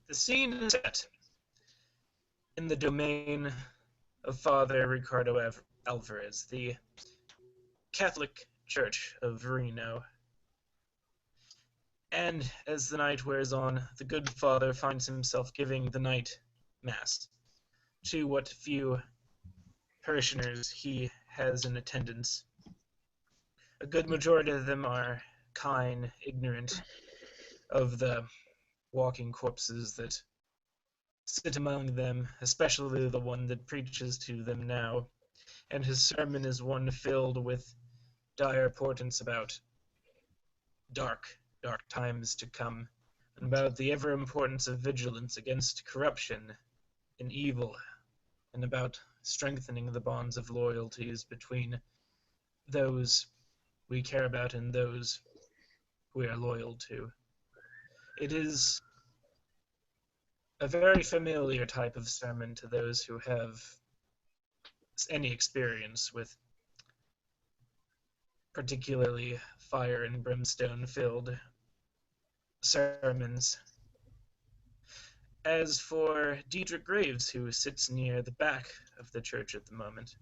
The scene is set in the domain of Father Ricardo Alvarez, the Catholic Church of Reno. And as the night wears on, the good father finds himself giving the night mass to what few parishioners he has in attendance. A good majority of them are kind, ignorant of the walking corpses that sit among them, especially the one that preaches to them now, and his sermon is one filled with dire portents about dark times to come, and about the ever importance of vigilance against corruption and evil, and about strengthening the bonds of loyalties between those we care about and those we are loyal to. It is a very familiar type of sermon to those who have any experience with particularly fire and brimstone filled sermons. As for Dietrich Graves, who sits near the back of the church at the moment,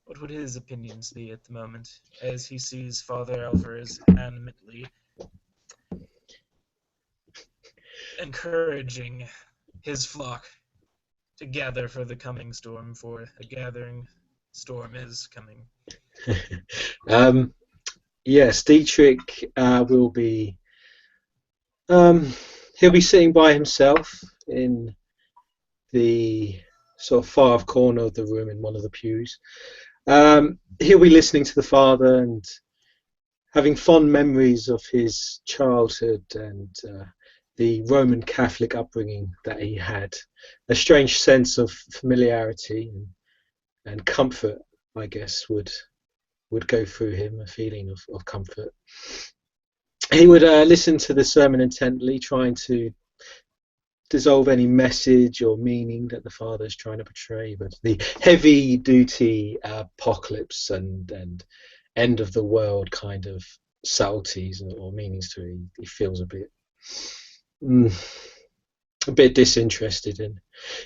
what would his opinions be at the moment, as he sees Father Alvarez animately encouraging his flock to gather for the coming storm, for a gathering storm is coming? Yes, Dietrich will be he'll be sitting by himself in the sort of far off corner of the room in one of the pews. He'll be listening to the father and having fond memories of his childhood and the Roman Catholic upbringing that he had. A strange sense of familiarity and comfort, I guess, would go through him, a feeling of comfort. He would listen to the sermon intently, trying to dissolve any message or meaning that the father is trying to portray, but the heavy-duty apocalypse and end of the world kind of subtleties or meanings to it, he feels a bit disinterested in.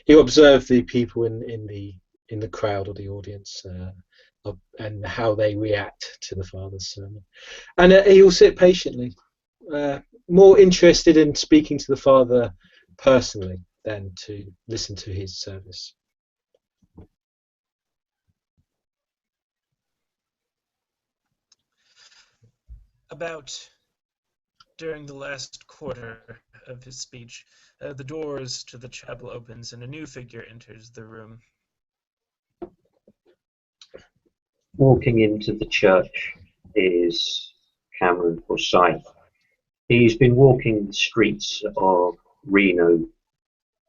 He'll observe the people in the crowd or the audience and how they react to the father's sermon, and he will sit patiently, more interested in speaking to the father personally than to listen to his service. About during the last quarter of his speech, the doors to the chapel opens and a new figure enters the room. Walking into the church is Cameron Forsythe. He's been walking the streets of Reno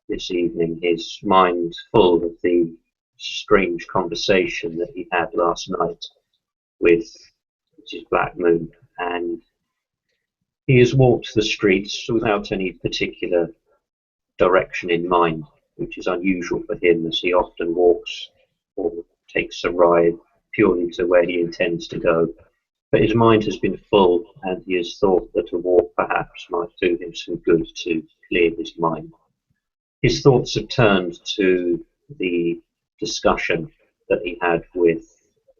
this evening, his mind full of the strange conversation that he had last night with Mrs. Blackmoon, and he has walked the streets without any particular direction in mind, which is unusual for him, as he often walks or takes a ride purely to where he intends to go. But his mind has been full, and he has thought that a walk perhaps might do him some good to clear his mind. His thoughts have turned to the discussion that he had with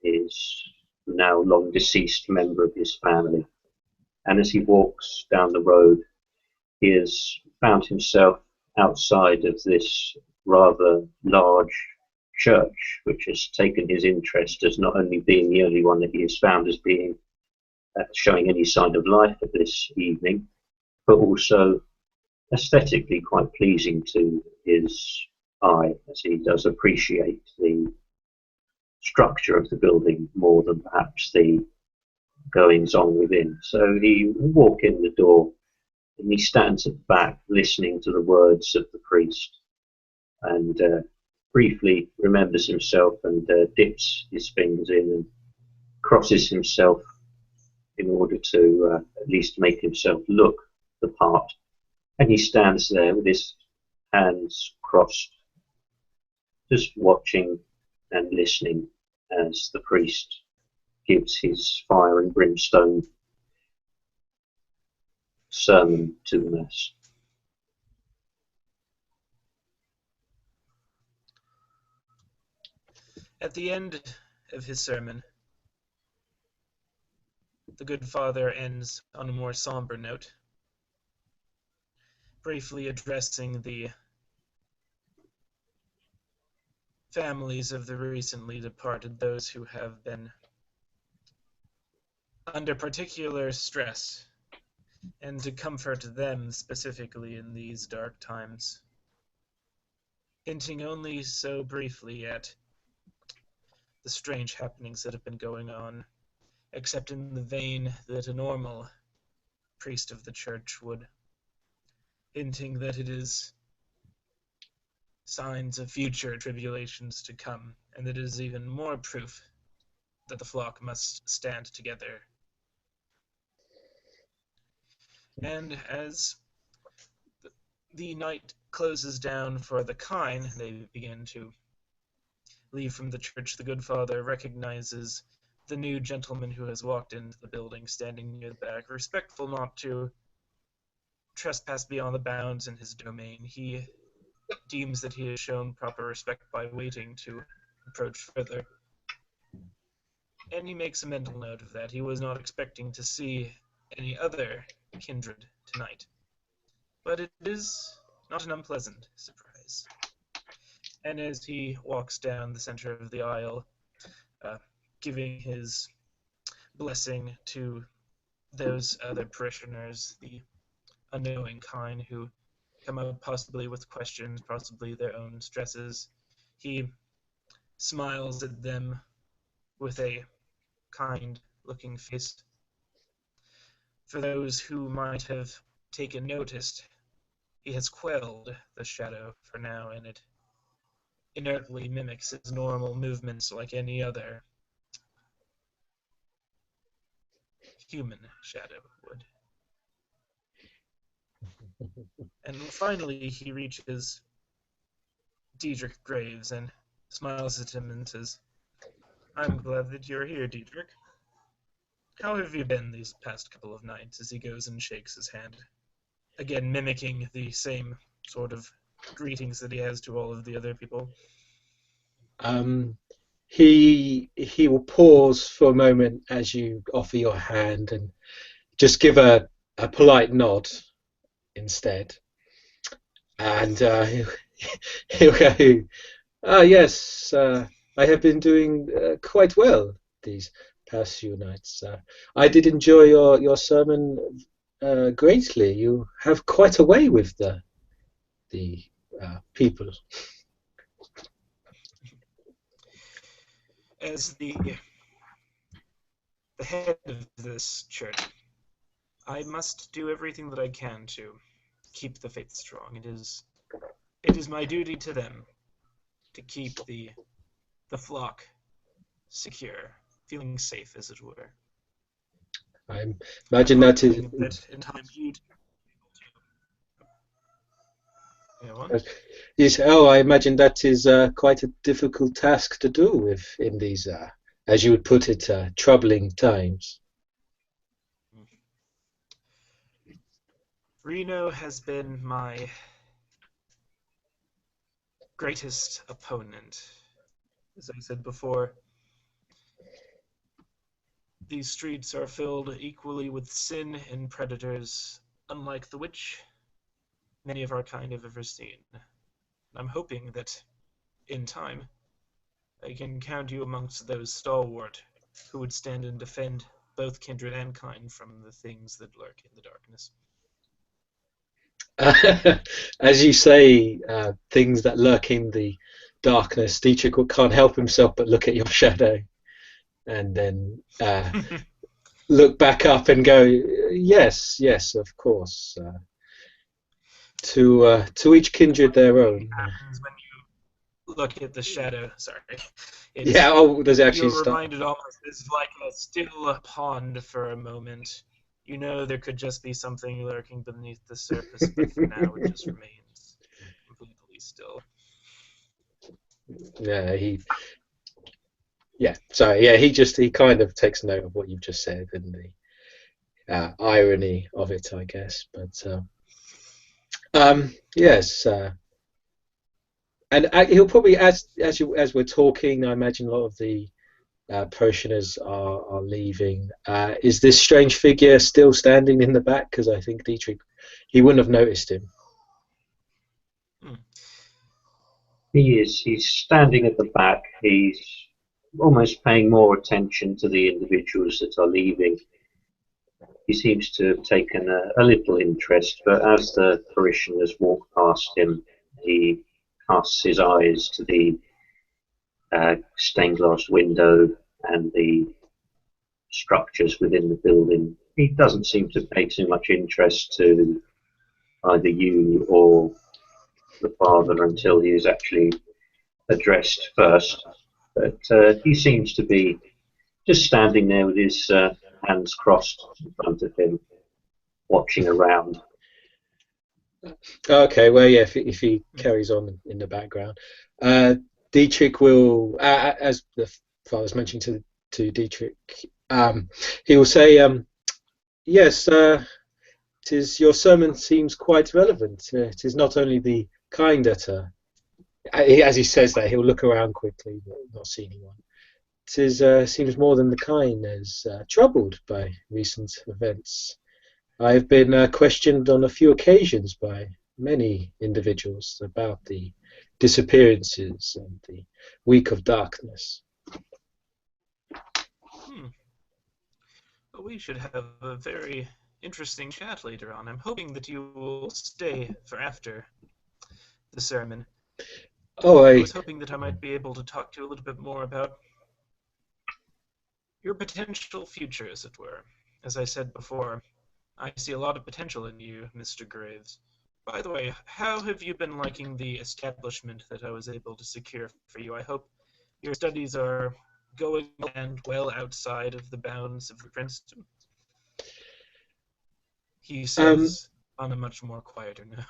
his now long deceased member of his family. And as he walks down the road, he has found himself outside of this rather large church, which has taken his interest as not only being the only one that he has found as being showing any sign of life at this evening, but also aesthetically quite pleasing to his eye, as he does appreciate the structure of the building more than perhaps the goings on within. So he will walk in the door and he stands at the back listening to the words of the priest, and briefly remembers himself and dips his fingers in and crosses himself in order to at least make himself look the part. And he stands there with his hands crossed, just watching and listening as the priest gives his fire and brimstone sermon to the Mass. At the end of his sermon, the good father ends on a more somber note, briefly addressing the families of the recently departed, those who have been under particular stress, and to comfort them specifically in these dark times, hinting only so briefly at the strange happenings that have been going on, except in the vein that a normal priest of the church would, hinting that it is signs of future tribulations to come, and that it is even more proof that the flock must stand together. And as the night closes down for the kine, they begin to leave from the church. The good father recognizes the new gentleman who has walked into the building, standing near the back, respectful not to trespass beyond the bounds in his domain. He deems that he has shown proper respect by waiting to approach further. And he makes a mental note of that. He was not expecting to see any other kindred tonight. But it is not an unpleasant surprise. And as he walks down the center of the aisle, giving his blessing to those other parishioners, the unknowing kind who come up possibly with questions, possibly their own stresses, he smiles at them with a kind-looking face. For those who might have taken notice, he has quelled the shadow for now, and it inertly mimics his normal movements like any other human shadow would. And finally, he reaches Dietrich Graves and smiles at him and says, "I'm glad that you're here, Dietrich. How have you been these past couple of nights?" as he goes and shakes his hand, again mimicking the same sort of greetings that he has to all of the other people. He will pause for a moment as you offer your hand and just give a polite nod instead, and he'll go, yes, I have been doing quite well these past few nights. I did enjoy your sermon greatly. You have quite a way with the people." As the head of this church, I must do everything that I can to keep the faith strong. It is my duty to them to keep the flock secure, feeling safe, as it were. I imagine that is. That in time you'd Yes, I imagine that is quite a difficult task to do in these, as you would put it, troubling times. Reno has been my greatest opponent. As I said before, these streets are filled equally with sin and predators, unlike the which many of our kind have ever seen. I'm hoping that, in time, I can count you amongst those stalwart who would stand and defend both kindred and kind from the things that lurk in the darkness. As you say, things that lurk in the darkness, Dietrich can't help himself but look at your shadow, and then look back up and go, yes, of course. To each kindred their own. Happens when you look at the shadow. Sorry. Does it actually You're start? reminded almost as like a still pond for a moment. You know there could just be something lurking beneath the surface, but for now it just remains completely still. He kind of takes note of what you've just said, and irony of it, I guess. But yes, and he'll probably, as we're talking, I imagine a lot of the parishioners are leaving. Is this strange figure still standing in the back? Because I think Dietrich, he wouldn't have noticed him. He is. He's standing at the back. He's almost paying more attention to the individuals that are leaving. He seems to have taken a little interest, but as the parishioners walk past him, he casts his eyes to the stained glass window and the structures within the building. He doesn't seem to pay too much interest to either you or the father until he is actually addressed first. But he seems to be just standing there with his hands crossed in front of him, watching around. Okay, well, yeah, if he carries on in the background, Dietrich will, as the father's mentioning to Dietrich, he will say, yes, your sermon seems quite relevant. It is not only the kind that, as he says that, he'll look around quickly, but not see anyone. It seems more than the kind is troubled by recent events. I have been questioned on a few occasions by many individuals about the disappearances and the week of darkness. Well, we should have a very interesting chat later on. I'm hoping that you will stay for after the sermon. Oh, I was hoping that I might be able to talk to you a little bit more about your potential future, as it were. As I said before, I see a lot of potential in you, Mr. Graves. By the way, how have you been liking the establishment that I was able to secure for you? I hope your studies are going and well outside of the bounds of Princeton. He says on a much more quieter note.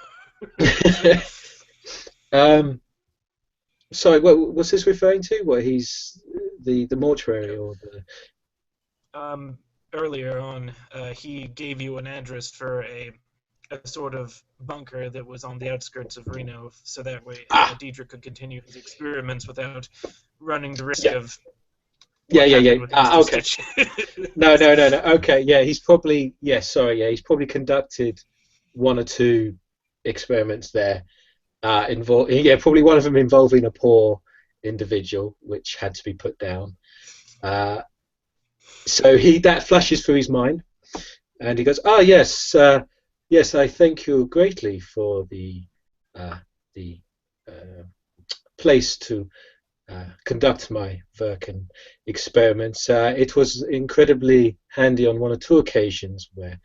Sorry, what's this referring to? What, he's the mortuary or the? Earlier on, he gave you an address for a sort of bunker that was on the outskirts of Reno, so that way Dietrich could continue his experiments without running the risk of Yeah. Okay. No. Okay, yeah, he's probably he's probably conducted one or two experiments there. Probably one of them involving a poor individual, which had to be put down. So that flashes through his mind, and he goes, "Ah, yes, yes, I thank you greatly for the place to conduct my work and experiments. It was incredibly handy on one or two occasions where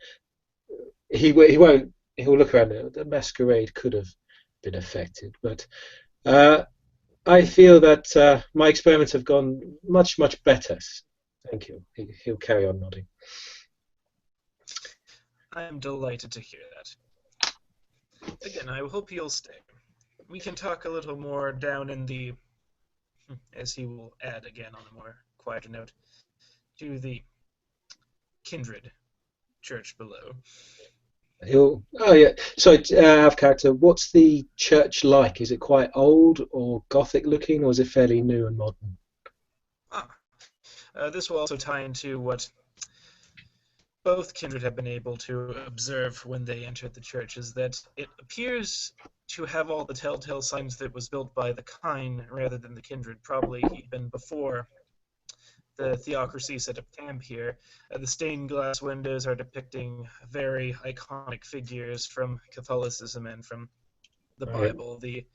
he'll look around. The masquerade could have been affected, but I feel that my experiments have gone much better. Thank you." He'll carry on nodding. I am delighted to hear that. Again, I hope you'll stay. We can talk a little more down in the, as he will add again on a more quieter note, to the kindred church below. So out of character, what's the church like? Is it quite old or Gothic looking, or is it fairly new and modern? This will also tie into what both kindred have been able to observe when they entered the church, is that it appears to have all the telltale signs that it was built by the kind rather than the kindred, probably even before the theocracy set up camp here. The stained glass windows are depicting very iconic figures from Catholicism and from the Bible. The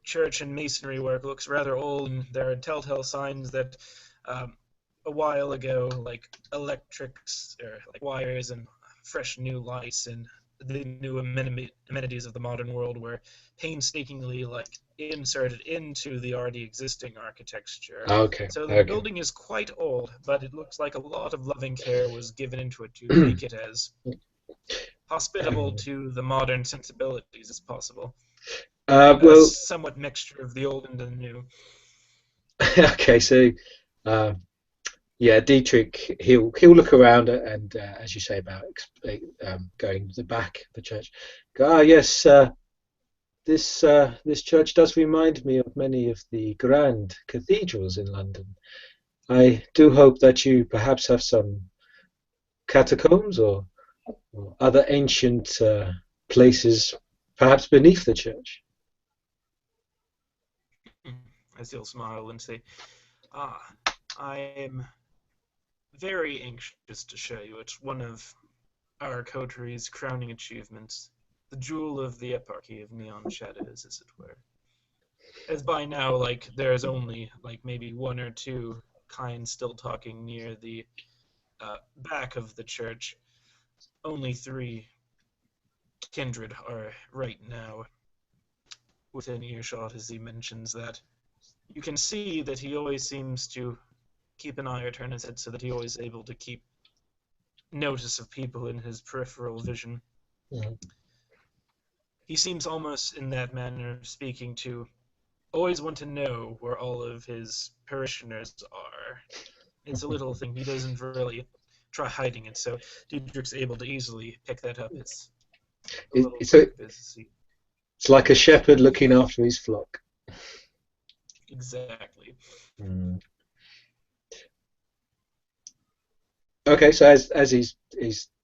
church and masonry work looks rather old, and there are telltale signs that a while ago, like electrics or like wires and fresh new lights and the new amenities of the modern world were painstakingly inserted into the already existing architecture. So the building is quite old, but it looks like a lot of loving care was given into it to make it as hospitable to the modern sensibilities as possible. A somewhat mixture of the old and the new. Okay, so yeah, Dietrich, he'll look around and as you say about going to the back of the church, go, ah, yes, this church does remind me of many of the grand cathedrals in London. I do hope that you perhaps have some catacombs or other ancient places, perhaps beneath the church. As he'll smile and say, "Ah, I am very anxious to show you. It's one of our coteries' crowning achievements, the jewel of the Eparchy of Neon Shadows, as it were. As by now, like, there's only, like, maybe one or two kinds still talking near the back of the church. Only three kindred are right now within earshot as he mentions that. You can see that he always seems to keep an eye or turn his head so that he always able to keep notice of people in his peripheral vision. Mm. He seems almost in that manner of speaking to always want to know where all of his parishioners are. It's a little thing. He doesn't really try hiding it, so Dietrich's able to easily pick that up. It's a little quick businessy. It's like a shepherd looking after his flock. Exactly. Mm. Okay, so as he's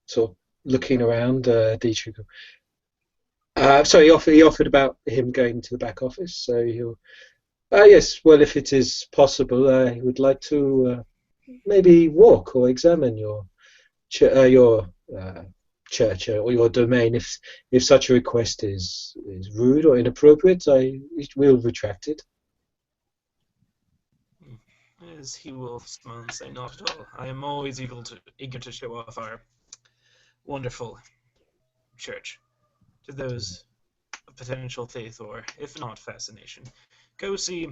sort of looking around, Dietrich. So he offered about him going to the back office. So he'll. Yes, well, if it is possible, he would like to maybe walk or examine your church or your domain. If such a request is rude or inappropriate, I will retract it. As he will smile and say, "Not at all. I am always eager to show off our wonderful church to those of potential faith or, if not, fascination. Go see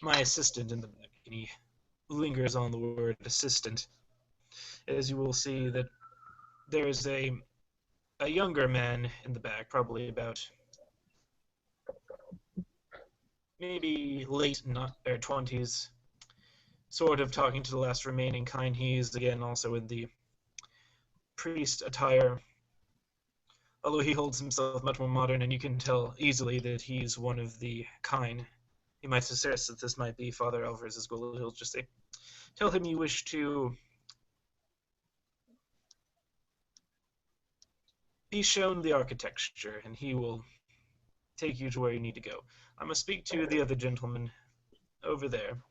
my assistant in the back," and he lingers on the word assistant, as you will see that there is a younger man in the back, probably about maybe late not their 20s, sort of talking to the last remaining kind. He is again also in the priest attire, although he holds himself much more modern, and you can tell easily that he's one of the kind. He might suggest that this might be Father Alvarez as well. He'll just say, "Tell him you wish to be shown the architecture, and he will take you to where you need to go. I must speak to the other gentleman over there.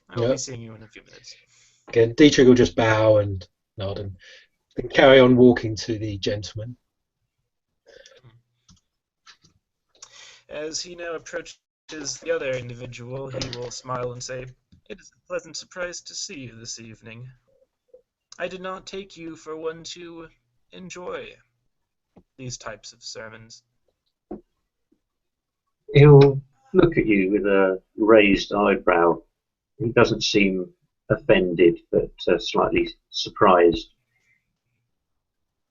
I will be seeing you in a few minutes." Again, Dietrich will just bow and nod and carry on walking to the gentleman. As he now approaches the other individual, he will smile and say, "It is a pleasant surprise to see you this evening. I did not take you for one to enjoy these types of sermons." He'll look at you with a raised eyebrow. He doesn't seem offended, but slightly surprised.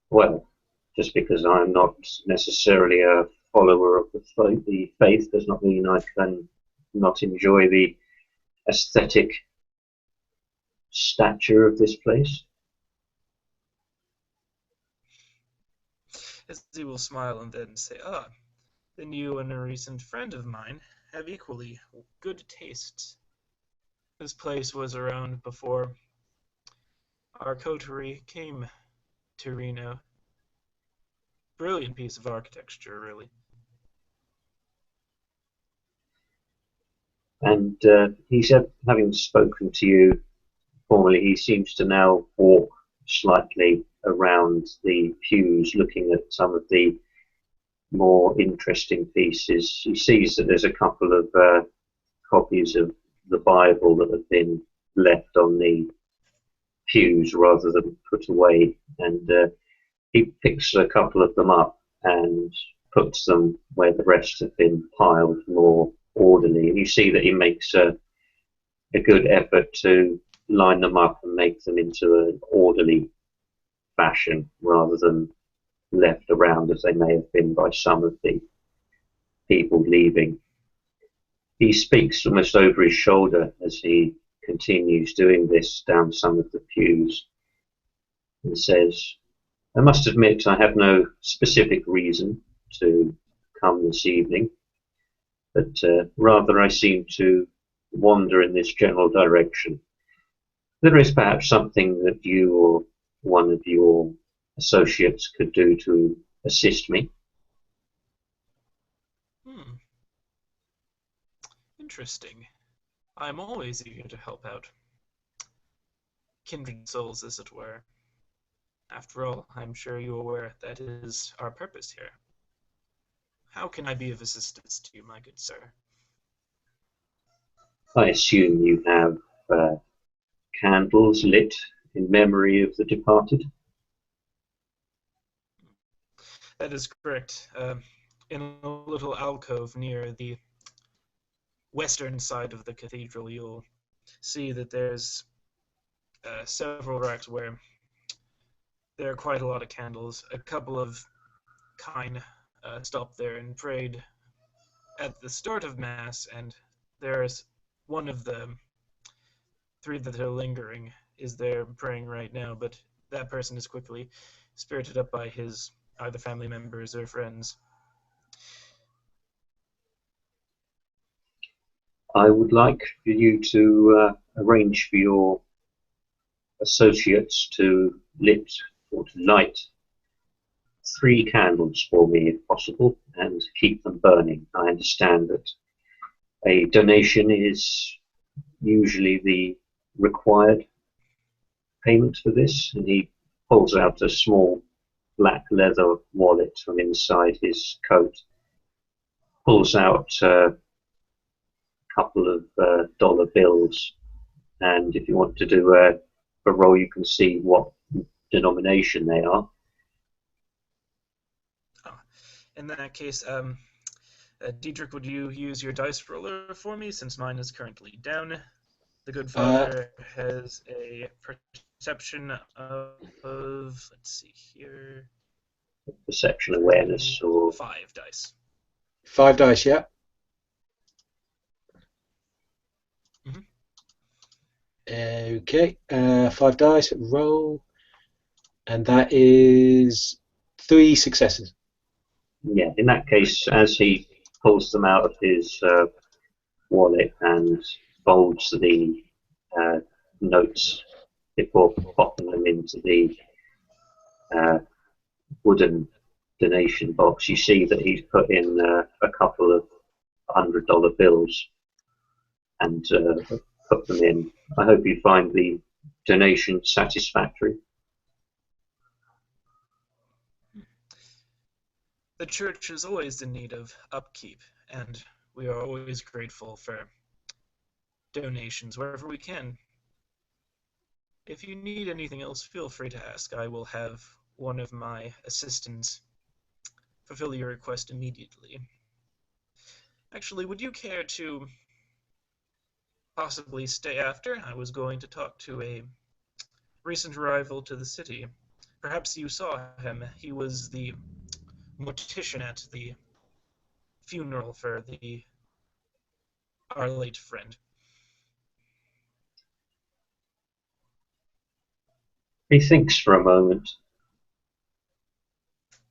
Well, just because I'm not necessarily a follower of the faith does not mean I can not enjoy the aesthetic stature of this place. As he will smile and then say, "Ah, then you and a recent friend of mine have equally good tastes. This place was around before our coterie came to Reno. Brilliant piece of architecture, really." And he said, having spoken to you formally, he seems to now walk slightly around the pews, looking at some of the more interesting pieces. He sees that there's a couple of copies of the Bible that have been left on the pews rather than put away, and he picks a couple of them up and puts them where the rest have been piled more orderly. And you see that he makes a good effort to line them up and make them into an orderly fashion rather than left around as they may have been by some of the people leaving. He speaks almost over his shoulder as he continues doing this down some of the pews and says, I must admit I have no specific reason to come this evening, but rather I seem to wander in this general direction. There is perhaps something that you or one of your associates could do to assist me. Interesting. I'm always eager to help out. Kindred souls, as it were. After all, I'm sure you're aware that is our purpose here. How can I be of assistance to you, my good sir? I assume you have candles lit in memory of the departed? That is correct. In a little alcove near the western side of the cathedral, you'll see that there's several racks where there are quite a lot of candles. A couple of kine stopped there and prayed at the start of Mass, and there's one of the three that are lingering is there praying right now, but that person is quickly spirited up by his either family members or friends. I would like for you to arrange for your associates to light 3 candles for me if possible and keep them burning. I understand that a donation is usually the required payment for this, and he pulls out a small black leather wallet from inside his coat, pulls out a couple of dollar bills, and if you want to do a roll, you can see what denomination they are. In that case, Dietrich, would you use your dice roller for me, since mine is currently down? The good father has a perception of, let's see here, Perception awareness, or 5 dice. 5 dice, yeah. Okay, 5 dice, roll, and that is 3 successes. Yeah, in that case, as he pulls them out of his wallet and folds the notes before popping them into the wooden donation box, you see that he's put in a couple of $100 bills and put them in. I hope you find the donation satisfactory. The church is always in need of upkeep, and we are always grateful for donations wherever we can. If you need anything else, feel free to ask. I will have one of my assistants fulfill your request immediately. Actually, would you care to possibly stay after? I was going to talk to a recent arrival to the city. Perhaps you saw him. He was the mortician at the funeral for our late friend. He thinks for a moment.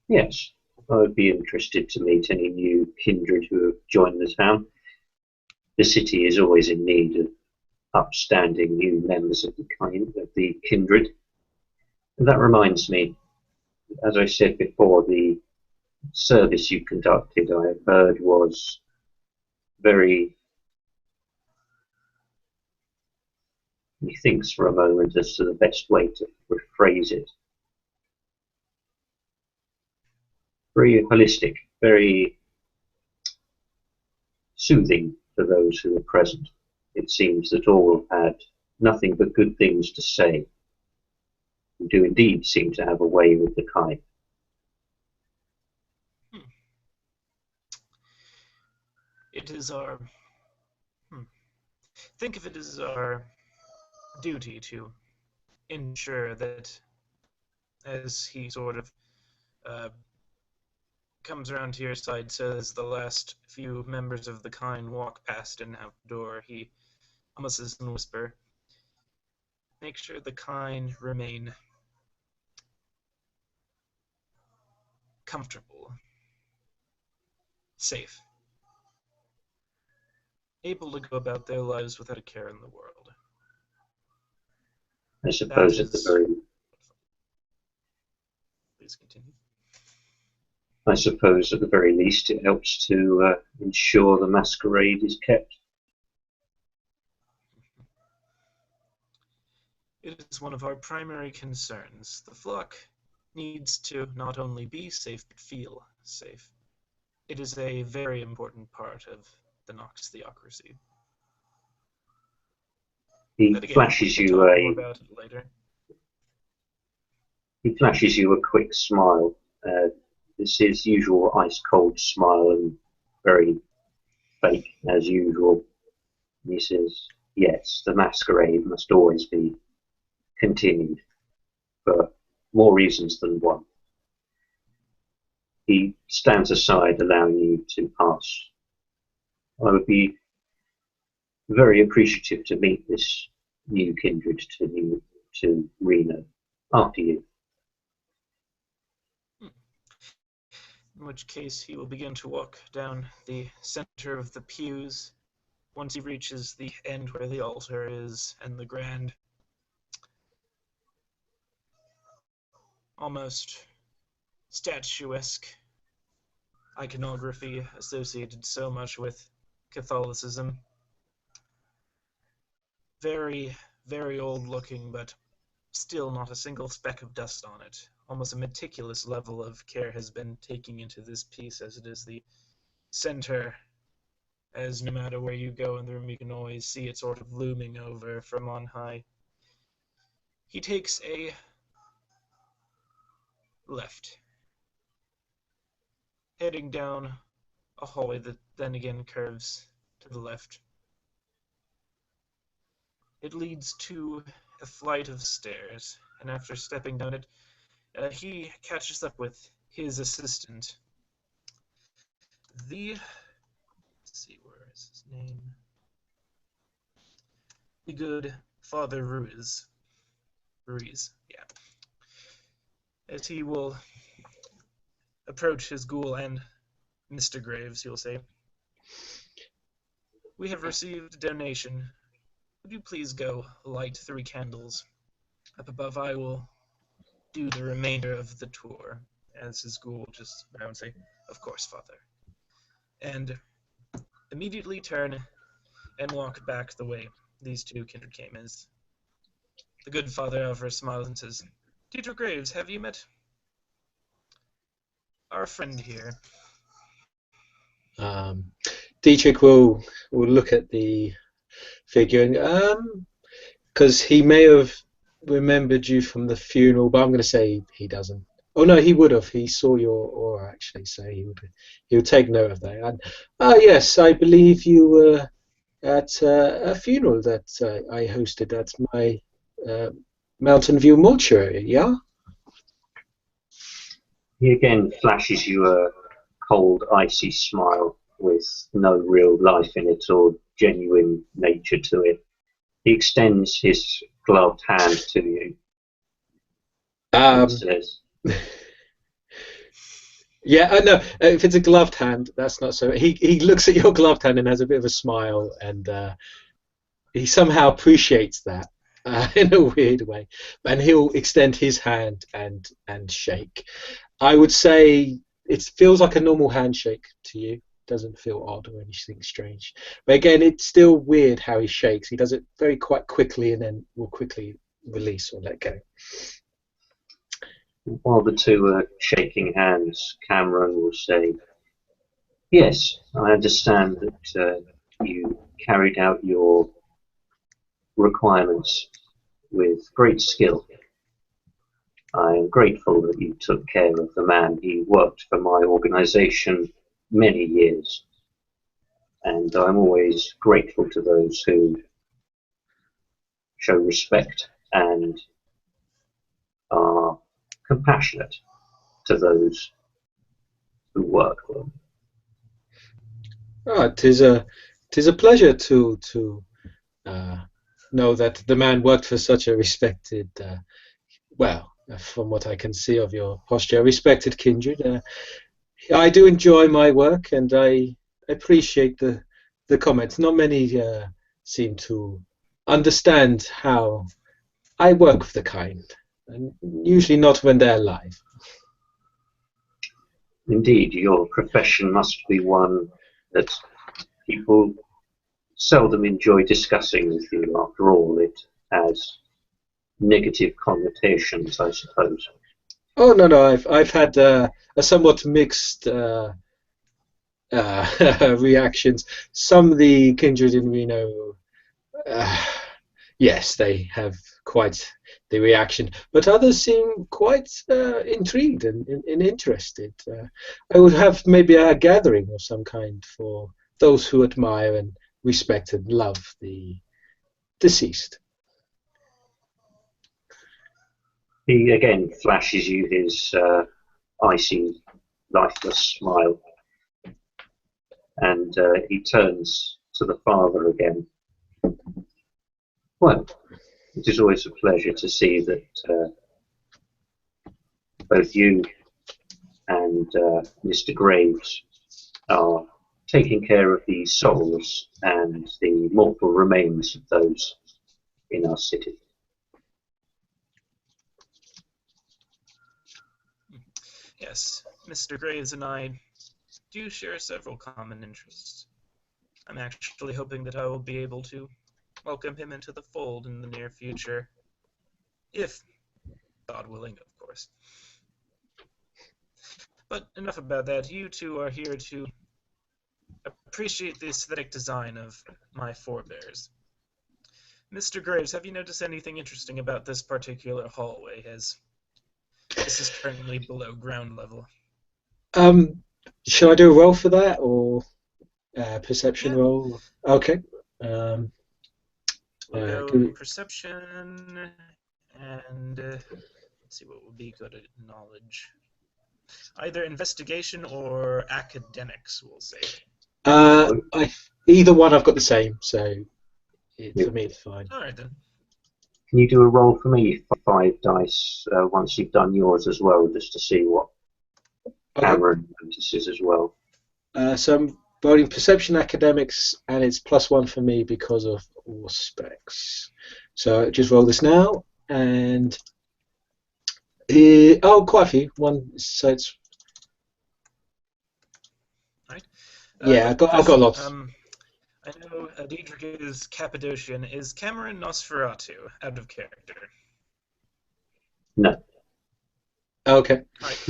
Yes, I would be interested to meet any new kindred who have joined the town. The city is always in need of upstanding new members of the kindred. And that reminds me, as I said before, the service you conducted, I have heard, was very... He thinks for a moment as to the best way to rephrase it. Very holistic, very soothing for those who were present. It seems that all had nothing but good things to say, and do indeed seem to have a way with the kind. It is our... Think of it as our duty to ensure that, as he sort of comes around to your side, says the last few members of the kind walk past and out the door, he almost says in a whisper, make sure the kind remain comfortable, safe, able to go about their lives without a care in the world. I suppose at the very Please continue. I suppose at the very least it helps to ensure the masquerade is kept. It is one of our primary concerns. The flock needs to not only be safe, but feel safe. It is a very important part of the Nox theocracy. He But again, flashes we can you talk a more about it later. he flashes you a quick smile. It's his usual ice-cold smile and very fake as usual. He says, yes, the masquerade must always be continued, for more reasons than one. He stands aside, allowing you to pass. I would be very appreciative to meet this new kindred to Reno. After you. In which case he will begin to walk down the center of the pews. Once he reaches the end where the altar is and the grand, almost statuesque iconography associated so much with Catholicism. Very, very old looking, but still not a single speck of dust on it. Almost a meticulous level of care has been taken into this piece, as it is the center, as no matter where you go in the room you can always see it sort of looming over from on high. He takes a left, heading down a hallway that then again curves to the left. It leads to a flight of stairs, and after stepping down it, he catches up with his assistant. Let's see, where is his name? The good Father Ruiz. Yeah. As he will approach his ghoul and Mr. Graves, he'll say, "We have received a donation. Would you please go light 3 candles? Up above I will do the remainder of the tour," as his ghoul just bow and say, "Of course, Father," and immediately turn and walk back the way these two kindred came. As the good Father Alvarez smiles and says, "Dietrich Graves, have you met our friend here?" Dietrich will look at the figure and because he may have remembered you from the funeral, but I'm going to say he doesn't. Oh no, he would have. He saw your aura actually, so he would take note of that. And yes, I believe you were at a funeral that I hosted at my Mountain View mortuary. Yeah. He again flashes you a cold, icy smile with no real life in it or genuine nature to it. He extends his gloved hand to you and says, yeah, no, if it's a gloved hand, that's not so. He looks at your gloved hand and has a bit of a smile, and he somehow appreciates that in a weird way. And he'll extend his hand and shake. I would say it feels like a normal handshake to you. Doesn't feel odd or anything strange. But again, it's still weird how he shakes. He does it very quite quickly and then will quickly release or let go. while the two are shaking hands, Cameron will say, "Yes, I understand that you carried out your requirements with great skill. I am grateful that you took care of the man. He worked for my organization many years, and I'm always grateful to those who show respect and are compassionate to those who work for them." Oh, tis a pleasure to know that the man worked for such a respected, well, from what I can see of your posture, respected kindred. I do enjoy my work, and I appreciate the comments. Not many seem to understand how I work with the kind, and usually not when they're alive. Indeed, your profession must be one that people seldom enjoy discussing with you. After all, it has negative connotations, I suppose. Oh no, I've had a somewhat mixed reactions. Some of the kindred in Reno, yes, they have quite the reaction, but others seem quite intrigued and interested. I would have maybe a gathering of some kind for those who admire and respect and love the deceased. He again flashes you his icy, lifeless smile, and he turns to the father again. Well, it is always a pleasure to see that both you and Mr. Graves are taking care of the souls and the mortal remains of those in our city. Yes, Mr. Graves and I do share several common interests. I'm actually hoping that I will be able to welcome him into the fold in the near future. If God willing, of course. But enough about that. You two are here to appreciate the aesthetic design of my forebears. Mr. Graves, have you noticed anything interesting about this particular hallway, as this is currently below ground level? Shall I do a roll for that, or perception Yeah. roll? Okay. We'll go perception, and let's see what would be good at knowledge. Either investigation or academics, we'll say. Either one, I've got the same, so for me it's fine. All right then. Can you do a roll for me, 5 dice, once you've done yours as well, just to see what Cameron notices as well? So I'm voting perception academics, and it's +1 for me because of all specs. So just roll this now, and quite a few. So it's right. Yeah, I've got lots. I know Dietrich is Cappadocian. Is Cameron Nosferatu out of character? No. Okay. Right.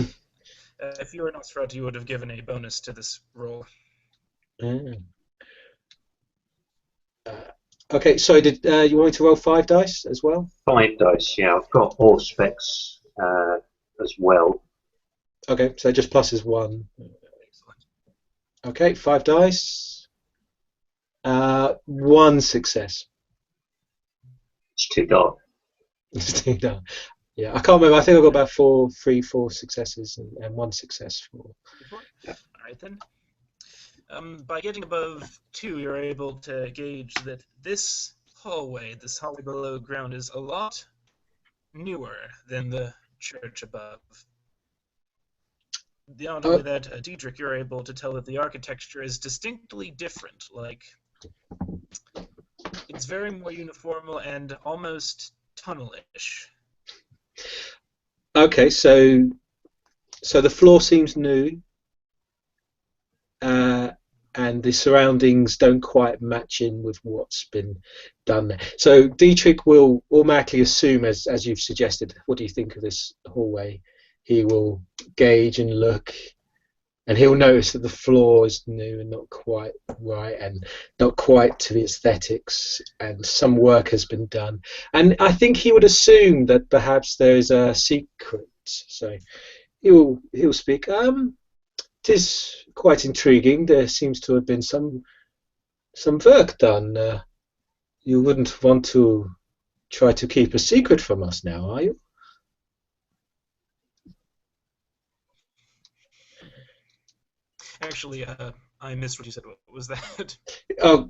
If you were Nosferatu, you would have given a bonus to this roll. Okay, so did you want me to roll 5 dice as well? 5 dice, yeah. I've got all specs as well. Okay, so just plus is 1. Excellent. Okay, 5 dice. 1 success. It's too dark. Yeah, I can't remember. I think I got about 4 successes and 1 success for. All right then. By getting above 2, you're able to gauge that this hallway below ground, is a lot newer than the church above. Not only that, Dietrich, you're able to tell that the architecture is distinctly different. Like, it's very more uniform and almost tunnelish. Okay, so the floor seems new, and the surroundings don't quite match in with what's been done there. So Dietrich will automatically assume, as you've suggested, what do you think of this hallway? He will gauge and look, and he'll notice that the floor is new and not quite right, and not quite to the aesthetics, and some work has been done. And I think he would assume that perhaps there is a secret. So he'll speak. It is quite intriguing. There seems to have been some work done. You wouldn't want to try to keep a secret from us now, are you? Actually, I missed what you said. What was that? Oh,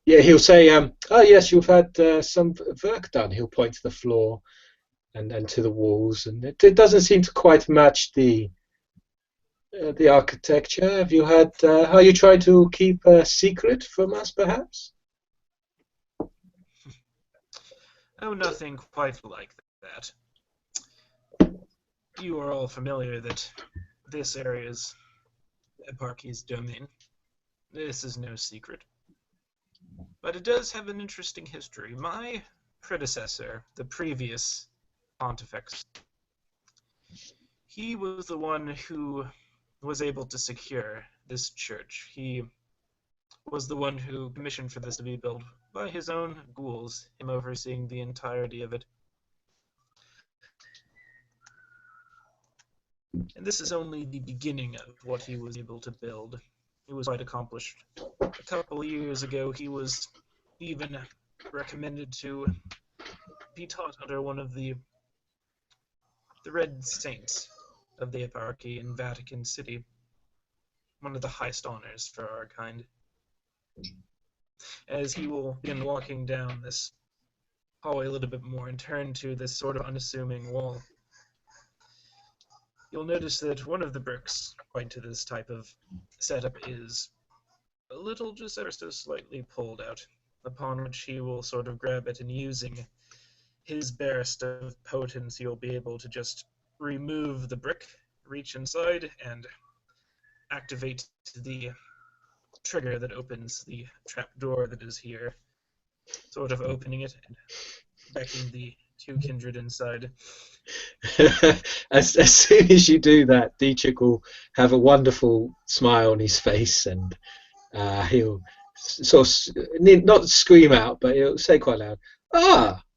Yeah, he'll say, "Oh yes, you've had some work done." He'll point to the floor and to the walls, and it doesn't seem to quite match the architecture. Have you had? Are you trying to keep a secret from us, perhaps? Oh, nothing quite like that. You are all familiar that this area is Eparchy's domain. This is no secret. But it does have an interesting history. My predecessor, the previous Pontifex, he was the one who was able to secure this church. He was the one who commissioned for this to be built by his own ghouls, him overseeing the entirety of it. And this is only the beginning of what he was able to build. He was quite accomplished. A couple of years ago, he was even recommended to be taught under one of the Red Saints of the Eparchy in Vatican City, one of the highest honors for our kind. As he will begin walking down this hallway a little bit more and turn to this sort of unassuming wall, you'll notice that one of the bricks, quite to this type of setup, is a little just ever so slightly pulled out, upon which he will sort of grab it and using his barest of potence, he'll be able to just remove the brick, reach inside, and activate the trigger that opens the trap door that is here, sort of opening it and beckoning the two kindred inside. As soon as you do that, Dietrich will have a wonderful smile on his face, and he'll sort of not scream out, but he'll say quite loud,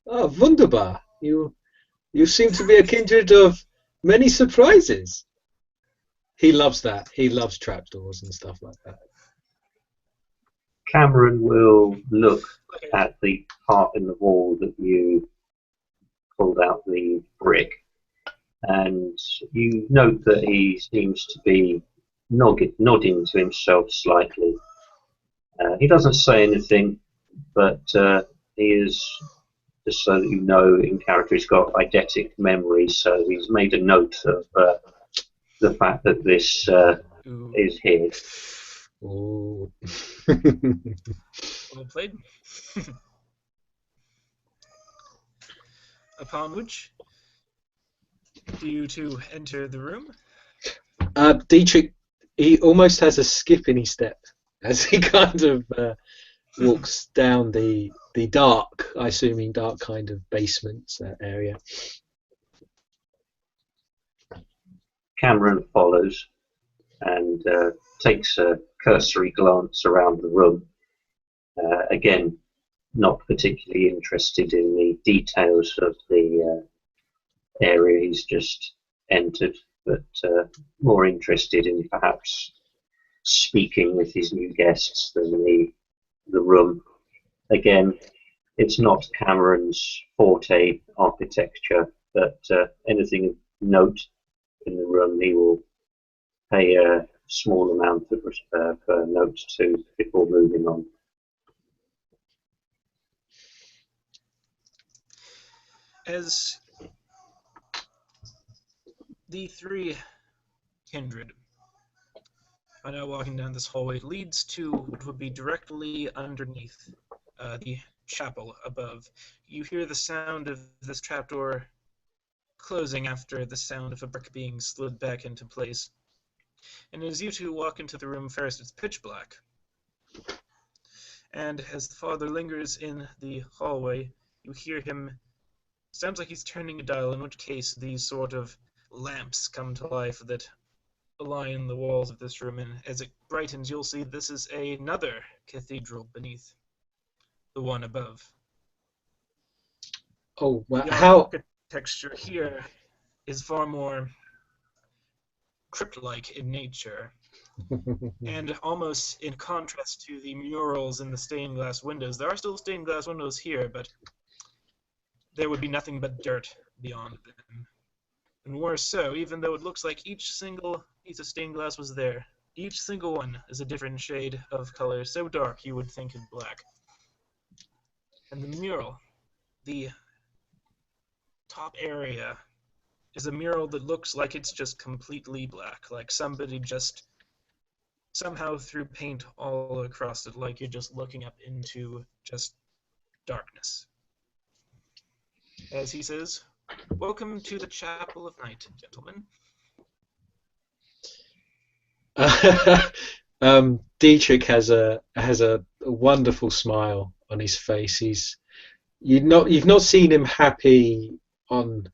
wunderbar! You seem to be a kindred of many surprises." He loves that. He loves trapdoors and stuff like that. Cameron will look at the part in the wall that you pulled out the brick, and you note that he seems to be nodding to himself slightly. He doesn't say anything, but he is, just so that you know, in character, he's got eidetic memory, so he's made a note of the fact that this is here. Ooh. Well played. Upon which, do you two enter the room? Dietrich, he almost has a skip in his step as he kind of walks down the dark, I assuming dark kind of basement area. Cameron follows and takes a cursory glance around the room. Again, not particularly interested in the details of the area he's just entered, but more interested in perhaps speaking with his new guests than the room. Again, it's not Cameron's forte architecture, but anything of note in the room he will pay a small amount of note to before moving on. As the three kindred are now walking down this hallway, it leads to what would be directly underneath the chapel above. You hear the sound of this trapdoor closing after the sound of a brick being slid back into place. And as you two walk into the room first, it's pitch black. And as the father lingers in the hallway, you hear him. Sounds like he's turning a dial, in which case these sort of lamps come to life that line the walls of this room, and as it brightens, you'll see this is another cathedral beneath the one above. Oh, wow. The How? architecture here is far more crypt-like in nature, and almost in contrast to the murals in the stained glass windows. There are still stained glass windows here, but there would be nothing but dirt beyond them. And worse so, even though it looks like each single piece of stained glass was there, each single one is a different shade of color, so dark you would think it black. And the mural, the top area, is a mural that looks like it's just completely black, like somebody just somehow threw paint all across it, like you're just looking up into just darkness. As he says, "Welcome to the Chapel of Night, gentlemen." Dietrich has a wonderful smile on his face. You've not seen him happy on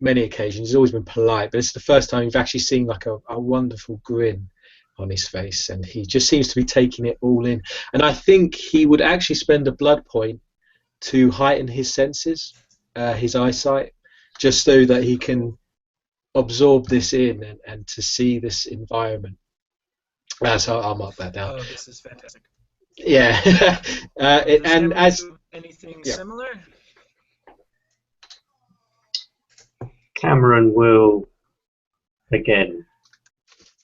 many occasions. He's always been polite, but it's the first time you've actually seen like a wonderful grin on his face, and he just seems to be taking it all in. And I think he would actually spend a blood point to heighten his senses, his eyesight, just so that he can absorb this in and to see this environment. So I'll mark that down. Oh, this is fantastic. Yeah. And as anything yeah. similar? Cameron will again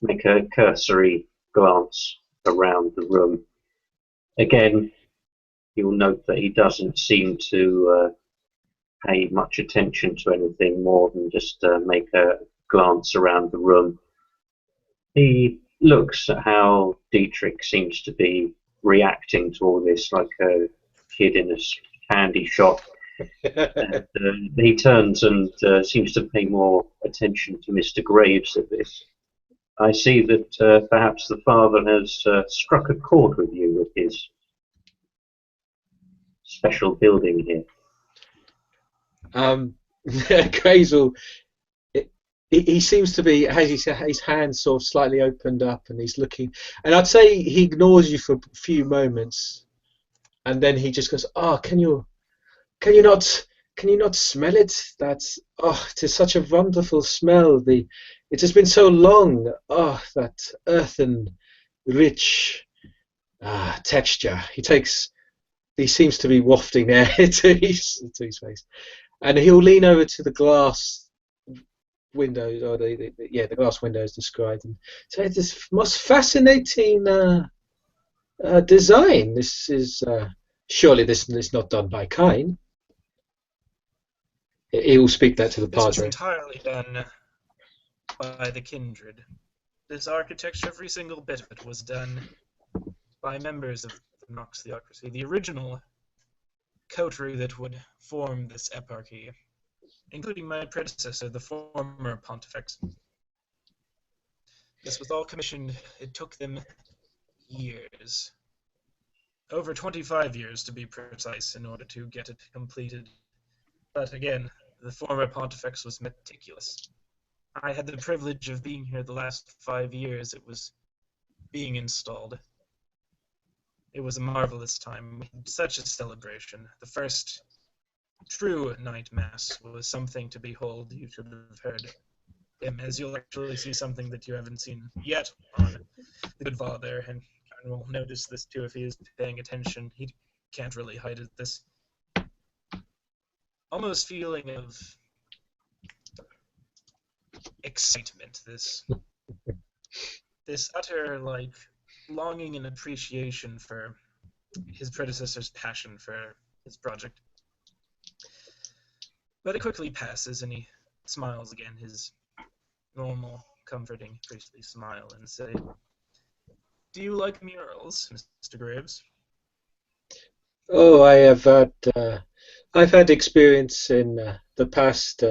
make a cursory glance around the room. Again, you'll note that he doesn't seem to pay much attention to anything more than just make a glance around the room. He looks at how Dietrich seems to be reacting to all this like a kid in a candy shop. And, he turns and seems to pay more attention to Mr. Graves at this. I see that perhaps the father has struck a chord with you with his special building here. Graves will. He seems to be, has his hands sort of slightly opened up, and he's looking. And I'd say he ignores you for a few moments, and then he just goes, "Oh, can you not smell it? It is such a wonderful smell. It has been so long. Oh, that earthen, rich texture." He seems to be wafting air to his face, and he'll lean over to the glass windows, or the glass windows described, and say, "This most fascinating design. This is surely this is not done by Cain." He will speak that to the This was padre. entirely done by the kindred. This architecture, every single bit of it, was done by members of the Nox theocracy, the original coterie that would form this eparchy, including my predecessor, the former pontifex. This was all commissioned. It took them years. Over 25 years, to be precise, in order to get it completed. But again, the former pontifex was meticulous. I had the privilege of being here the last 5 years it was being installed. It was a marvelous time. We had such a celebration. The first true night mass was something to behold. You should have heard him, as you'll actually see something that you haven't seen yet on the Good Father, and Karen will notice this too if he is paying attention. He can't really hide it. This almost feeling of excitement, this utter longing and appreciation for his predecessor's passion for his project. But it quickly passes, and he smiles again, his normal, comforting, priestly smile, and say, "Do you like murals, Mr. Graves?" Oh, I've had experience in the past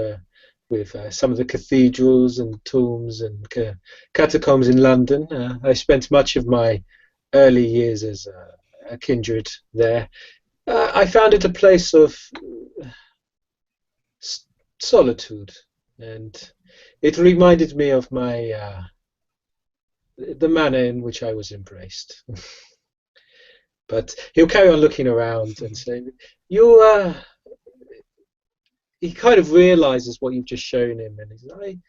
with some of the cathedrals and tombs and catacombs in London. I spent much of my early years as a kindred there. I found it a place of solitude, and it reminded me of the manner in which I was embraced. But he'll carry on looking around and saying, he kind of realizes what you've just shown him, and he's like,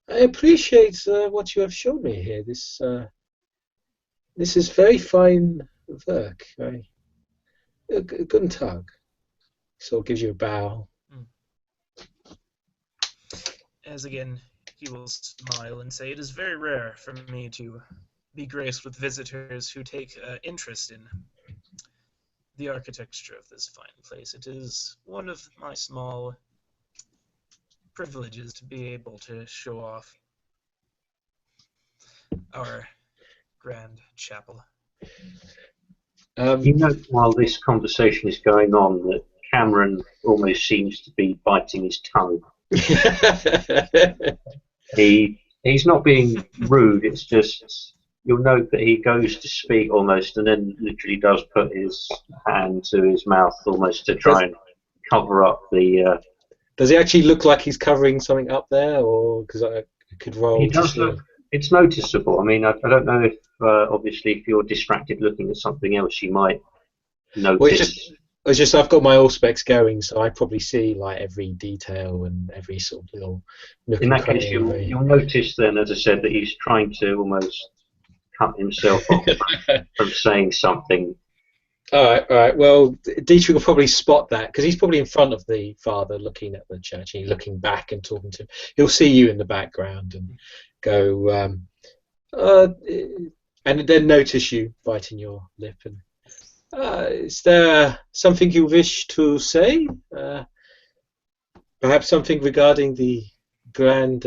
I appreciate what you have shown me here. This is very fine work. Guten Tag. So gives you a bow. As again, he will smile and say, "It is very rare for me to be graced with visitors who take interest in the architecture of this fine place. It is one of my small privileges to be able to show off our grand chapel. You note while this conversation is going on that Cameron almost seems to be biting his tongue. He's not being rude, it's just you'll note that he goes to speak almost and then literally does put his hand to his mouth almost to try and cover up the... Does it actually look like he's covering something up there, or because I could roll? He does look... It's noticeable. I mean, I don't know if, obviously, if you're distracted looking at something else, you might notice... Well, it's just I've got my Allspecs going, so I probably see like every detail and every sort of little nook In and that case, cranny. you'll notice then, as I said, that he's trying to almost cut himself off from saying something. All right. Well, Dietrich will probably spot that because he's probably in front of the father looking at the church and he's looking back and talking to him. He'll see you in the background and go, and then notice you biting your lip. And is there something you wish to say? Perhaps something regarding the grand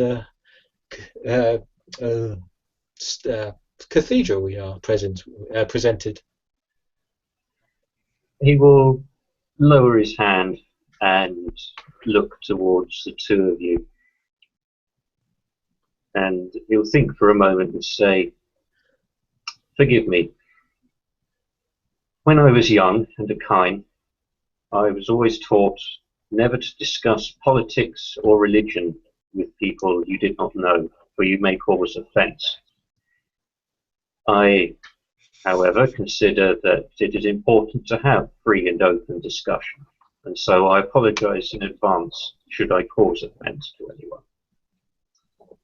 cathedral we are presented. He will lower his hand and look towards the two of you. And he'll think for a moment and say, "Forgive me. When I was young and a kine, I was always taught never to discuss politics or religion with people you did not know, for you may cause offence. I, however, consider that it is important to have free and open discussion, and so I apologise in advance should I cause offence to anyone.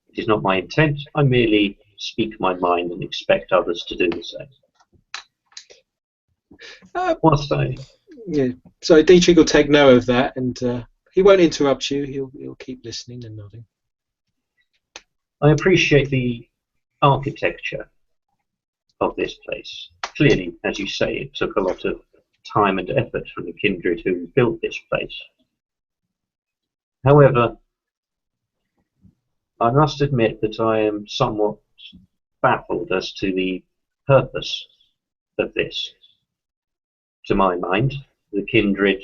It is not my intent, I merely speak my mind and expect others to do the same." Yeah. So Dietrich will take note of that, and he won't interrupt you. He'll keep listening and nodding. I appreciate the architecture of this place. Clearly, as you say, it took a lot of time and effort from the kindred who built this place. However, I must admit that I am somewhat baffled as to the purpose of this. To my mind, the kindred,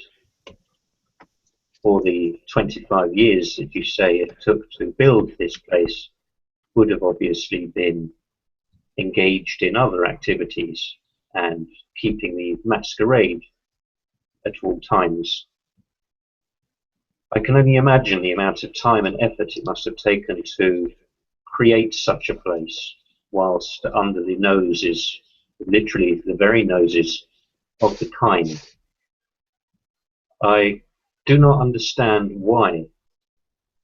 for the 25 years that you say it took to build this place, would have obviously been engaged in other activities and keeping the masquerade at all times. I can only imagine the amount of time and effort it must have taken to create such a place whilst under the noses, literally the very noses, of the kind. I do not understand why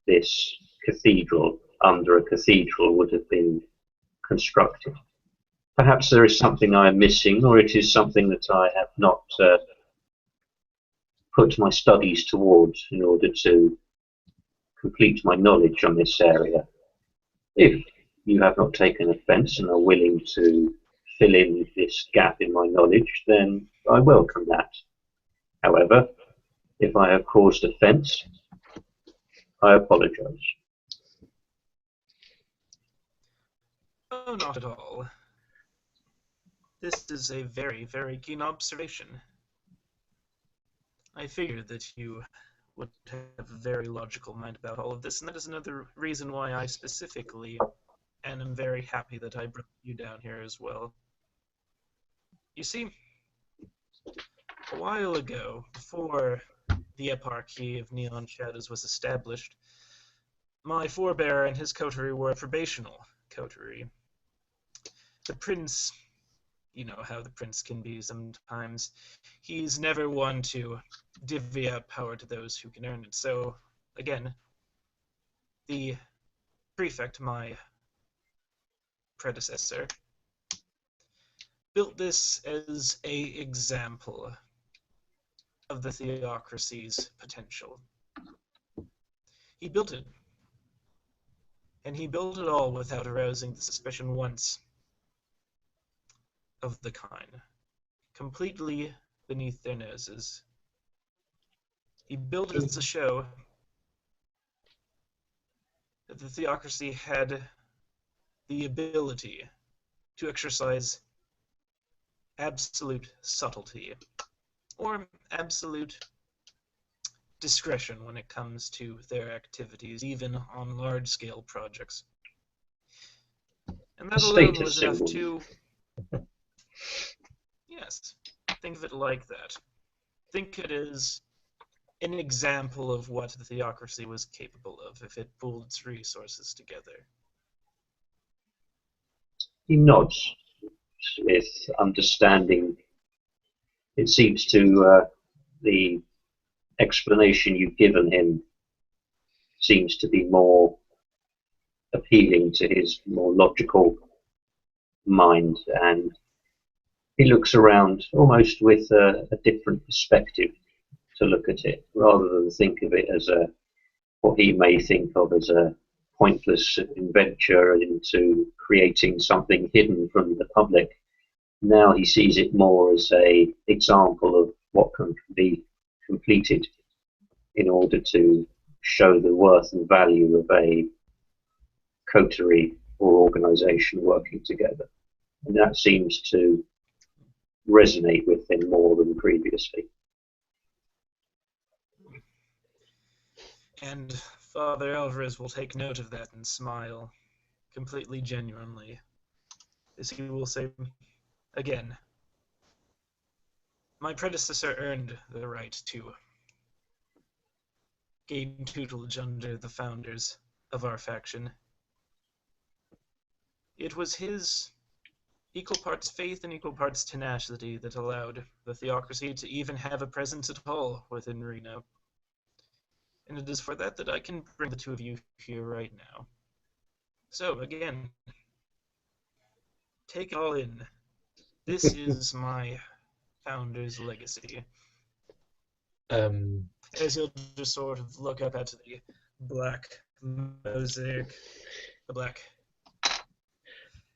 this cathedral under a cathedral would have been constructed. Perhaps there is something I am missing, or it is something that I have not put my studies towards in order to complete my knowledge on this area. If you have not taken offence and are willing to fill in this gap in my knowledge, then I welcome that. However, if I have caused offence, I apologise. Oh, not at all. This is a very, very keen observation. I figured that you would have a very logical mind about all of this, and that is another reason why I specifically and am very happy that I brought you down here as well. You see, a while ago, before the Eparchy of Neon Shadows was established, my forebearer and his coterie were a probational coterie. The prince, you know how the prince can be sometimes, he's never one to divvy out power to those who can earn it. So, again, the prefect, my predecessor, built this as an example of the theocracy's potential. He built it, and he built it all without arousing the suspicion once of the kind. Completely beneath their noses. He built it as a show that the theocracy had the ability to exercise absolute subtlety, or absolute discretion when it comes to their activities, even on large-scale projects. And that alone was enough to... Yes, think of it like that. Think it is an example of what the theocracy was capable of if it pulled its resources together. He nods with understanding. It seems to the explanation you've given him seems to be more appealing to his more logical mind, and he looks around almost with a different perspective to look at it, rather than think of it as what he may think of as a pointless adventure into creating something hidden from the public. Now he sees it more as an example of what can be completed in order to show the worth and value of a coterie or organization working together. And that seems to resonate with him more than previously. And Father Alvarez will take note of that and smile, completely genuinely, as he will say, again, my predecessor earned the right to gain tutelage under the founders of our faction. It was his equal parts faith and equal parts tenacity that allowed the theocracy to even have a presence at all within Reno. And it is for that that I can bring the two of you here right now. So, again, take it all in. This is my founder's legacy. As he'll just sort of look up at the black mosaic, the black,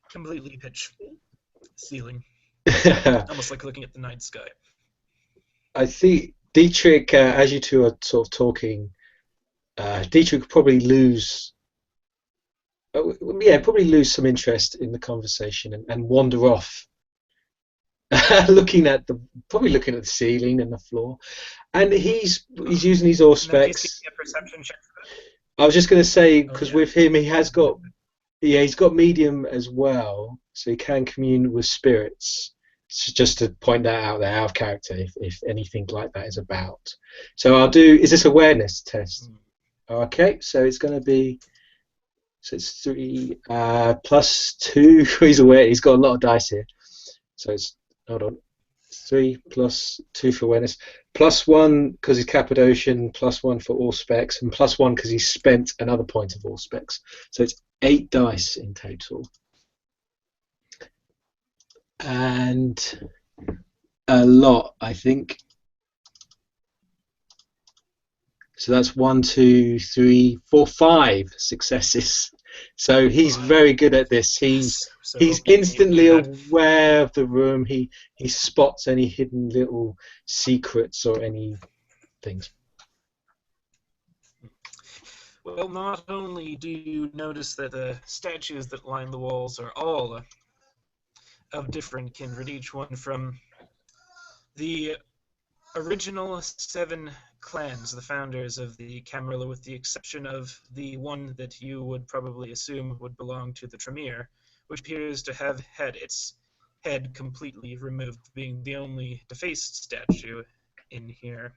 completely pitch ceiling, almost like looking at the night sky. I see Dietrich, as you two are sort of talking, Dietrich would probably lose some interest in the conversation and wander off, looking at the ceiling and the floor, and he's using his auspex. A perception check for that. I was just going to say, because with him he's got medium as well, so he can commune with spirits. So just to point that out there, out of character, if anything like that is about. So I'll do. Is this awareness test? Okay, so it's going to be. So it's 3 plus 2. He's aware. He's got a lot of dice here. So it's, hold on, 3 plus 2 for awareness, plus 1 because he's Cappadocian, plus 1 for all specs, and plus 1 because he's spent another point of all specs. So it's 8 dice in total, and a lot, I think. So that's 1, 2, 3, 4, 5 successes. So he's very good at this. He's instantly aware of the room. He spots any hidden little secrets or any things. Well, not only do you notice that the statues that line the walls are all of different kindred, each one from the original 7 clans, the founders of the Camarilla, with the exception of the one that you would probably assume would belong to the Tremere, which appears to have had its head completely removed, being the only defaced statue in here.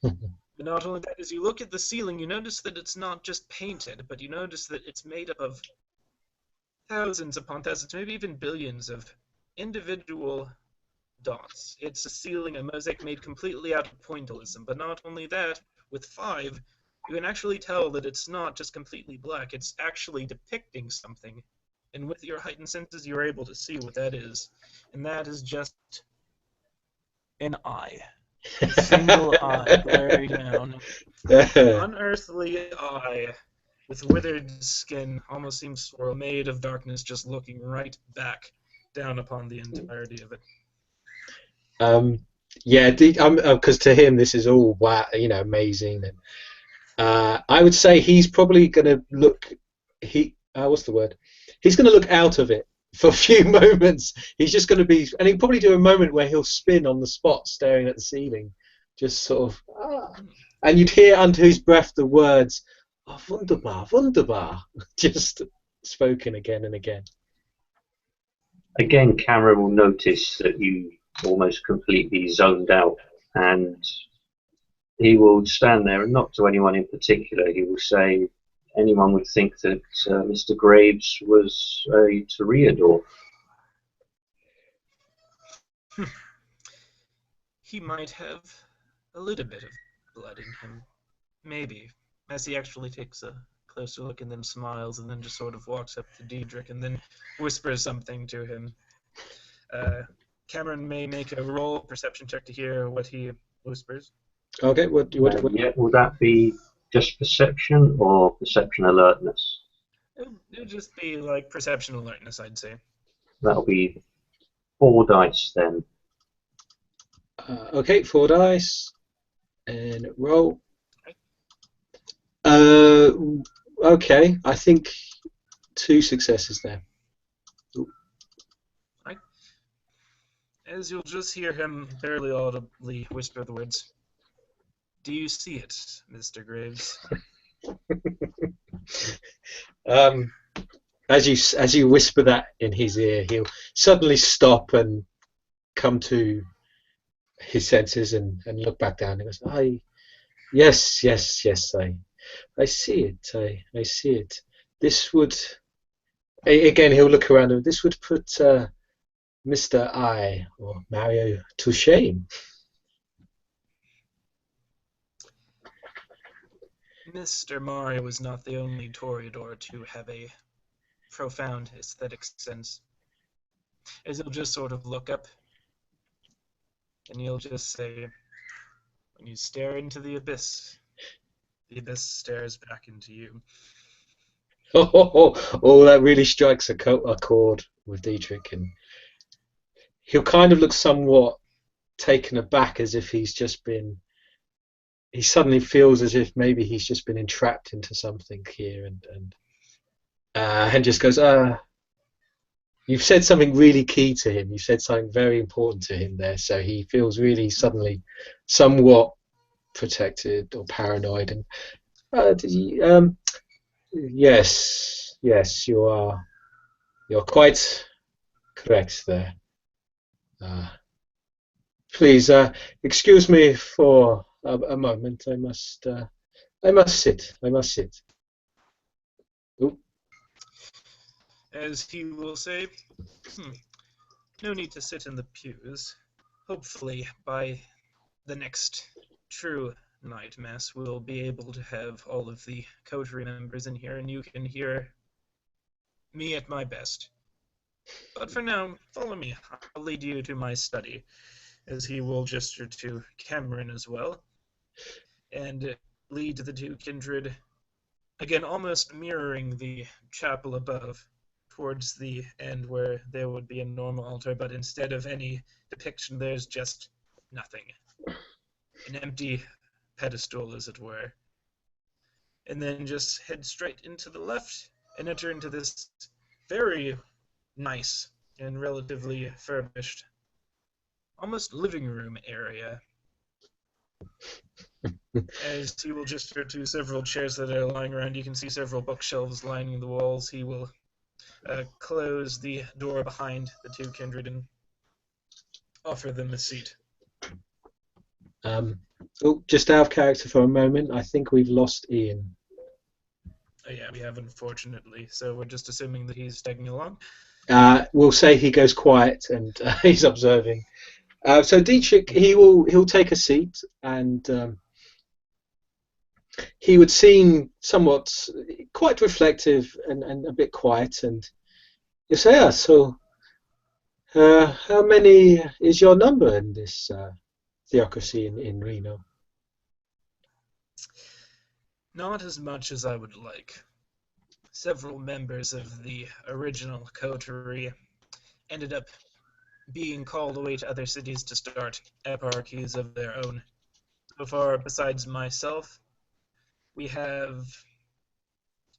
But not only that, as you look at the ceiling, you notice that it's not just painted, but you notice that it's made up of thousands upon thousands, maybe even billions of individual dots. It's a ceiling, a mosaic made completely out of pointillism, but not only that, with 5, you can actually tell that it's not just completely black, it's actually depicting something. And with your heightened senses, you're able to see what that is. And that is just an eye. A single eye glaring down. An unearthly eye with withered skin, almost seems swirl, made of darkness, just looking right back down upon the entirety of it. Yeah, because to him this is all wow, amazing, and I would say he's probably going to look. What's the word? He's going to look out of it for a few moments. He's just going to be, and he'll probably do a moment where he'll spin on the spot, staring at the ceiling, just sort of. And you'd hear under his breath the words, "Oh, wunderbar, wunderbar," just spoken again and again. Again, Cameron will notice that you almost completely zoned out, and he will stand there and not to anyone in particular. He will say, anyone would think that Mr. Graves was a toreador. He might have a little bit of blood in him. Maybe. As he actually takes a closer look and then smiles and then just sort of walks up to Dietrich and then whispers something to him. Cameron may make a roll perception check to hear what he whispers. Okay, what? Yeah, will that be just perception or perception alertness? It would just be like perception alertness, I'd say. That'll be 4 dice then. Okay, 4 dice and roll. Okay, I think 2 successes there. Right. As you'll just hear him barely audibly whisper the words, "Do you see it, Mr. Graves?" As you whisper that in his ear, he'll suddenly stop and come to his senses and look back down. He goes, yes, I see it. I see it. This would, again, he'll look around and this would put Mr. I or Mario to shame. Mr. Mario was not the only toreador to have a profound aesthetic sense. As he'll just sort of look up, and he'll just say, "When you stare into the abyss stares back into you." Oh, that really strikes a chord with Dietrich, and he'll kind of look somewhat taken aback, as if he suddenly feels as if maybe he's just been entrapped into something here, and just goes, you've said something really key to him. You said something very important to him there, so he feels really suddenly somewhat protected or paranoid. And yes, you're quite correct there. Please excuse me for a moment. I must sit. Ooh. As he will say, "No need to sit in the pews. Hopefully, by the next true night mass, we'll be able to have all of the coterie members in here, and you can hear me at my best. But for now, follow me. I'll lead you to my study," as he will gesture to Cameron as well, and lead the 2 kindred, again almost mirroring the chapel above, towards the end where there would be a normal altar, but instead of any depiction, there's just nothing. An empty pedestal, as it were. And then just head straight into the left and enter into this very nice and relatively furbished, almost living room area. As he will gesture to several chairs that are lying around, you can see several bookshelves lining the walls. He will close the door behind the 2 kindred and offer them a seat. Just out of character for a moment, I think we've lost Ian. Oh, yeah, we have, unfortunately. So we're just assuming that he's tagging along. We'll say he goes quiet and he's observing. So Dietrich, he'll take a seat, and he would seem somewhat quite reflective and a bit quiet, and he'll say, so how many is your number in this theocracy in Reno? Not as much as I would like. Several members of the original coterie ended up being called away to other cities to start eparchies of their own. So far, besides myself, we have,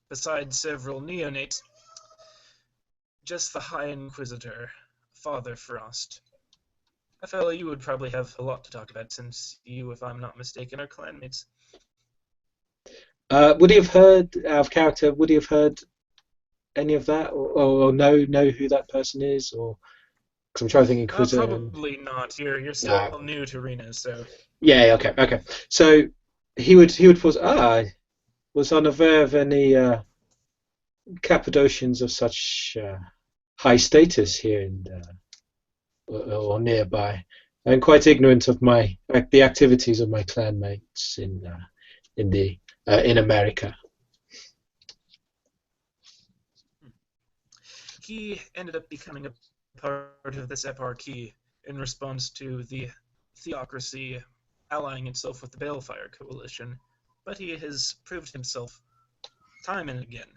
besides several neonates, just the High Inquisitor, Father Frost. A fellow you would probably have a lot to talk about, since you, if I'm not mistaken, are clanmates. Would he have heard, out of character, would he have heard any of that? Or know who that person is? Or, because I'm trying to think Inquisitor. Probably not. You're still No. new to Rena, so... Yeah, okay. So he would pause, was unaware of any Cappadocians of such high status here in or nearby. I'm quite ignorant of the activities of my clanmates in America. He ended up becoming a part of this eparchy in response to the theocracy allying itself with the Balefire Coalition, but he has proved himself time and again.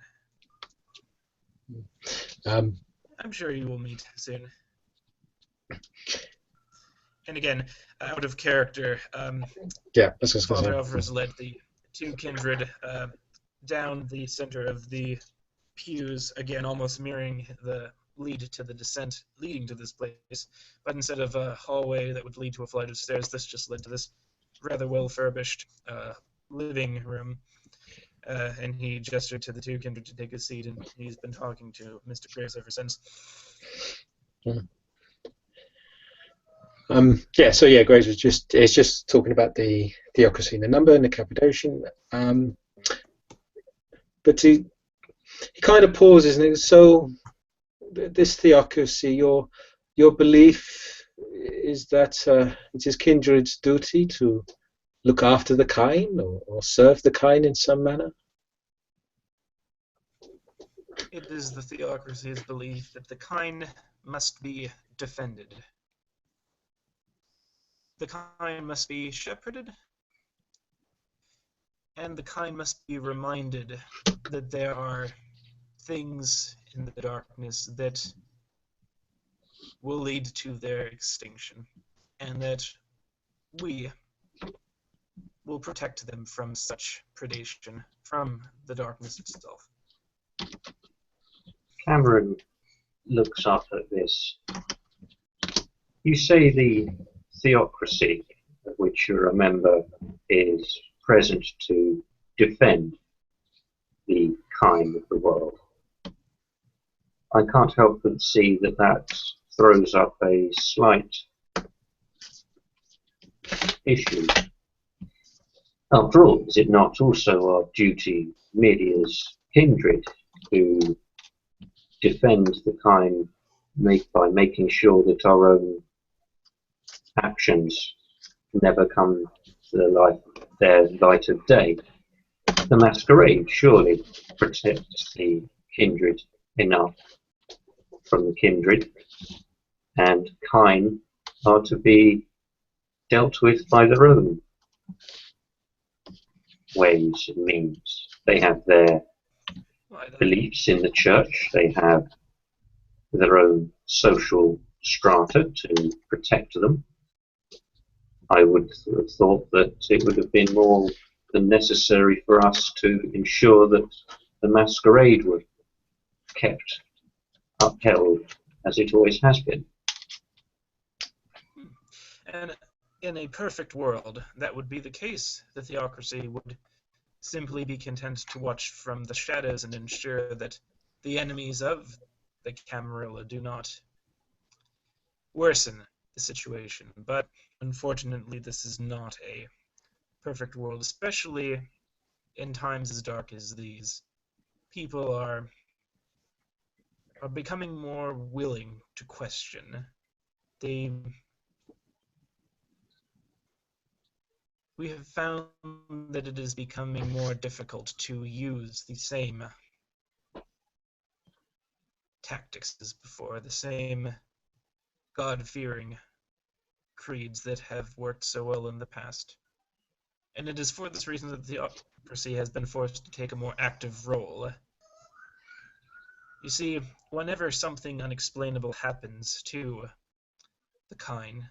I'm sure you will meet soon. And again, out of character, Yeah, that's what I was Father going to Alvarez led the two kindred down the center of the pews, again almost mirroring the lead to the descent leading to this place, but instead of a hallway that would lead to a flight of stairs, this just led to this rather well-furbished living room. And he gestured to the two kindred to take a seat, and he's been talking to Mr. Graves ever since. Graves was just talking about the theocracy and the number and the Cappadocian. But he kind of pauses, and it's so this theocracy, your belief is that it is kindred's duty to look after the kine or serve the kine in some manner? It is the theocracy's belief that the kine must be defended. The kine must be shepherded, and the kine must be reminded that there are things in the darkness that will lead to their extinction, and that we will protect them from such predation, from the darkness itself. Cameron looks up at this. You say the theocracy, of which you're a member, is present to defend the kind of the world. I can't help but see that throws up a slight issue. After all, is it not also our duty, merely as kindred, to defend the kind by making sure that our own actions never come to their light of day? The masquerade surely protects the kindred enough from the kindred, and kine are to be dealt with by their own ways and means. They have their beliefs in the church, they have their own social strata to protect them. I would have thought that it would have been more than necessary for us to ensure that the masquerade was kept upheld as it always has been. And in a perfect world, that would be the case. The theocracy would simply be content to watch from the shadows and ensure that the enemies of the Camarilla do not worsen the situation. But unfortunately, this is not a perfect world, especially in times as dark as these. People are becoming more willing to question. We have found that it is becoming more difficult to use the same tactics as before, the same God-fearing creeds that have worked so well in the past. And it is for this reason that the theocracy has been forced to take a more active role. You see, whenever something unexplainable happens to the kine,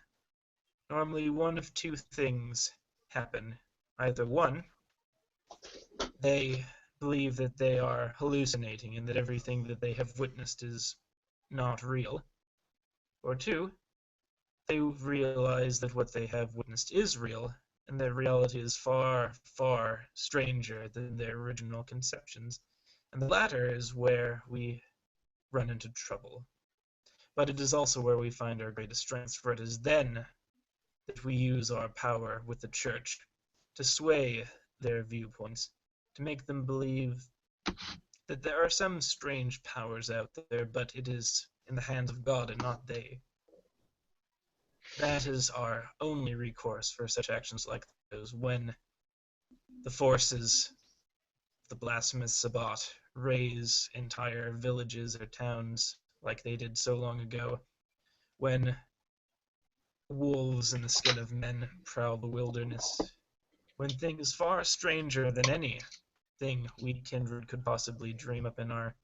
normally one of two things happen. Either one, they believe that they are hallucinating and that everything that they have witnessed is not real. Or two, they realize that what they have witnessed is real, and that reality is far, far stranger than their original conceptions. And the latter is where we run into trouble. But it is also where we find our greatest strength, for it is then that we use our power with the church to sway their viewpoints, to make them believe that there are some strange powers out there, but it is in the hands of God and not they. That is our only recourse for such actions like those, when the forces of the blasphemous Sabbat raise entire villages or towns like they did so long ago, when wolves in the skin of men prowl the wilderness, when things far stranger than anything we kindred could possibly dream up in our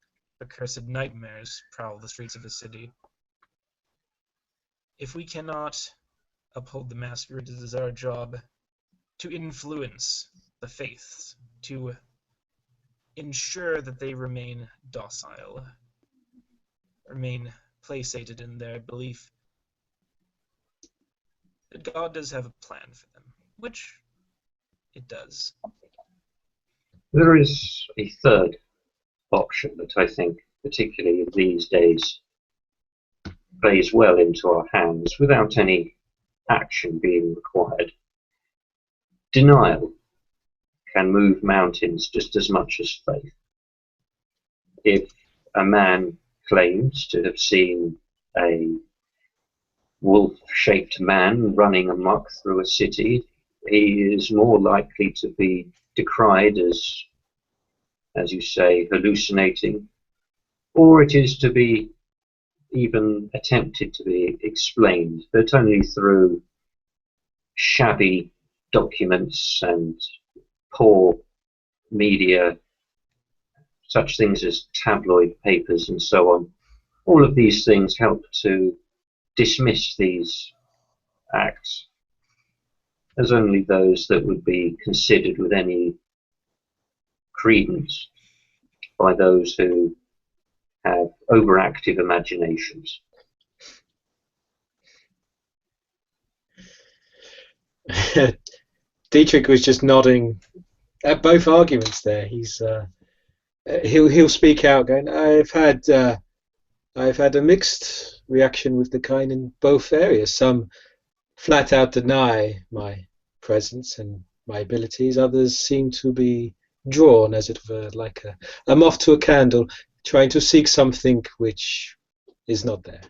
accursed nightmares prowl the streets of a city. If we cannot uphold the masquerade, it is our job to influence the faiths, to ensure that they remain docile, remain placated in their belief that God does have a plan for them, which it does. There is a third option that I think, particularly these days, plays well into our hands without any action being required. Denial can move mountains just as much as faith. If a man claims to have seen a wolf-shaped man running amok through a city, he is more likely to be decried as you say, hallucinating, or it is to be even attempted to be explained, but only through shabby documents and poor media, such things as tabloid papers and so on. All of these things help to dismiss these acts as only those that would be considered with any credence by those who have overactive imaginations. Dietrich was just nodding at both arguments there. He'll speak out, going, I've had a mixed reaction with the kind in both areas. Some flat out deny my presence and my abilities. Others seem to be drawn, as it were, like a moth to a candle, trying to seek something which is not there.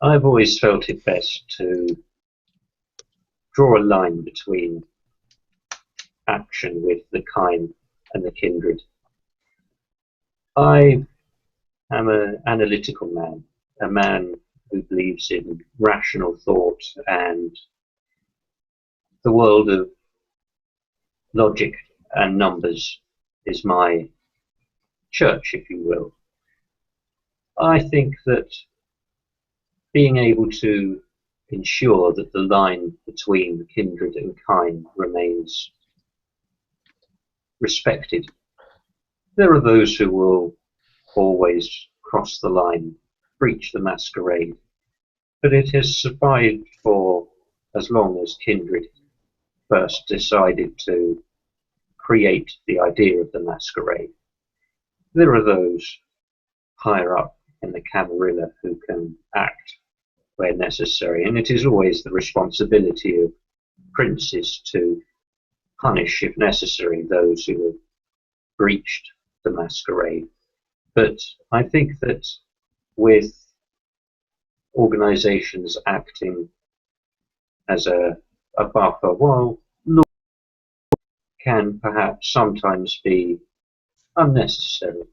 I've always felt it best to draw a line between action with the kind and the kindred. I am an analytical man, a man who believes in rational thought and the world of logic and numbers is my church, if you will. I think that being able to ensure that the line between kindred and kind remains respected. There are those who will always cross the line, breach the masquerade, but it has survived for as long as kindred first decided to create the idea of the masquerade. There are those higher up in the camarilla who can act where necessary, and it is always the responsibility of princes to punish, if necessary, those who have breached the masquerade. But I think that with organizations acting as a buffer, while law can perhaps sometimes be unnecessary.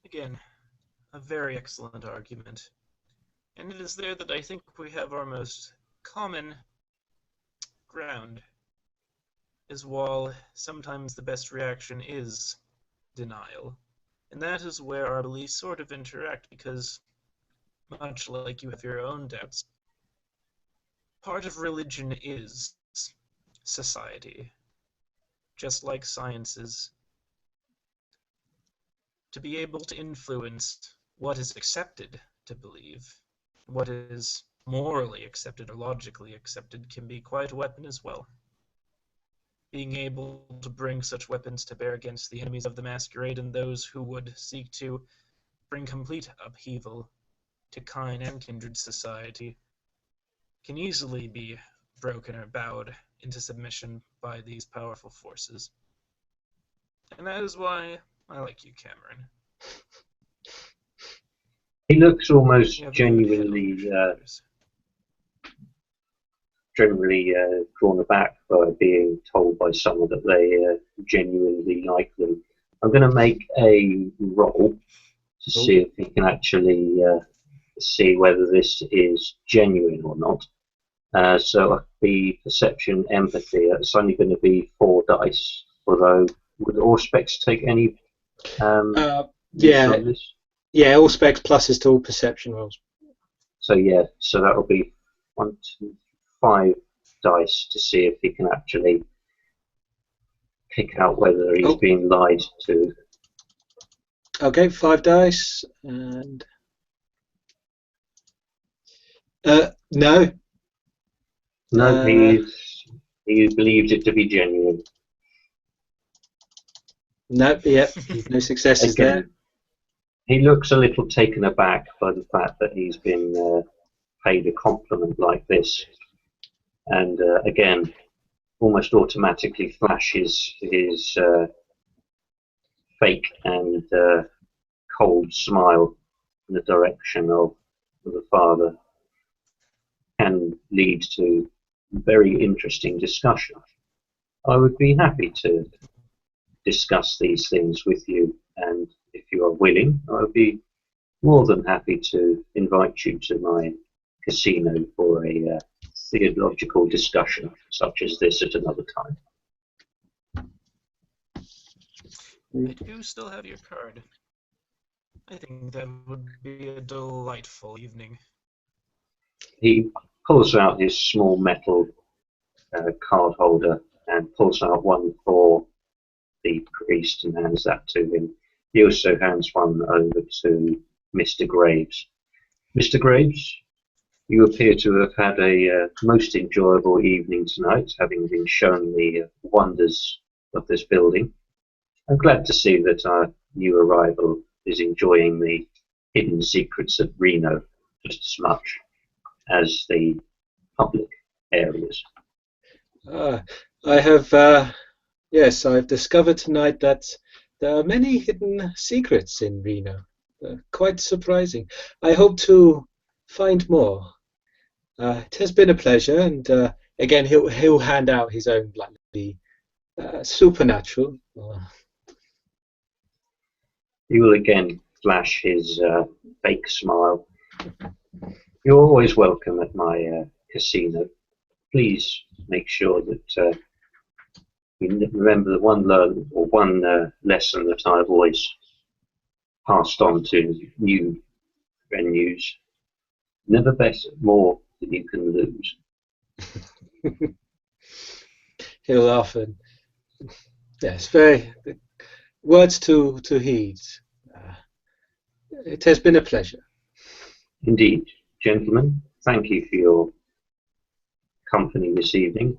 Again, a very excellent argument. And it is there that I think we have our most common ground, is while sometimes the best reaction is denial. And that is where our beliefs sort of interact, because much like you have your own doubts, part of religion is society, just like science is. To be able to influence what is accepted to believe, what is morally accepted or logically accepted, can be quite a weapon as well. Being able to bring such weapons to bear against the enemies of the masquerade and those who would seek to bring complete upheaval to kind and kindred society can easily be broken or bowed into submission by these powerful forces. And that is why I like you, Cameron. He looks almost You have a good head on your shoulders. generally drawn aback by being told by someone that they genuinely like them. I'm going to make a roll to see if he can actually see whether this is genuine or not. So the perception, empathy, it's only going to be 4 dice, although would all specs take any use on this? Yeah, all specs pluses to all perception rolls. So yeah, so that will be 1, 2, 5 dice to see if he can actually pick out whether he's being lied to. Okay, 5 dice, and no. No, he believed it to be genuine. No, yeah, no successes Again, there. he looks a little taken aback by the fact that he's been paid a compliment like this, and again, almost automatically flashes his fake and cold smile in the direction of the father, can lead to very interesting discussion. I would be happy to discuss these things with you, and if you are willing, I would be more than happy to invite you to my casino for a theological discussion such as this at another time. I do still have your card. I think that would be a delightful evening. He pulls out his small metal card holder and pulls out one for the priest and hands that to him. He also hands one over to Mr. Graves. Mr. Graves, you appear to have had a most enjoyable evening tonight, having been shown the wonders of this building. I'm glad to see that our new arrival is enjoying the hidden secrets of Reno just as much as the public areas. I have, yes, I've discovered tonight that there are many hidden secrets in Reno. Quite surprising. I hope to find more. It has been a pleasure, and again, he'll hand out his own the supernatural. He will again flash his fake smile. You're always welcome at my casino. Please make sure that you remember the one lesson that I've always passed on to new venues. Never bet more than you can lose. He'll laugh and yes, very words to heed. It has been a pleasure. Indeed, gentlemen, thank you for your company this evening.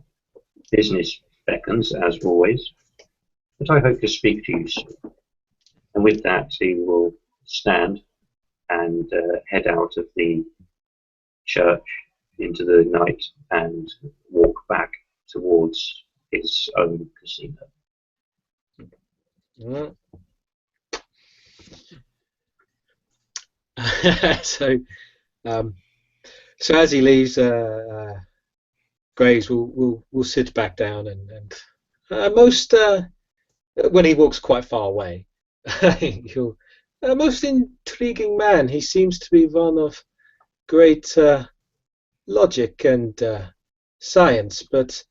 Business beckons, as always, but I hope to speak to you soon. And with that, he will stand and head out of the church into the night and walk back towards his own casino. So as he leaves, Graves will sit back down and most when he walks quite far away, he'll most intriguing man. He seems to be one of great logic and science, but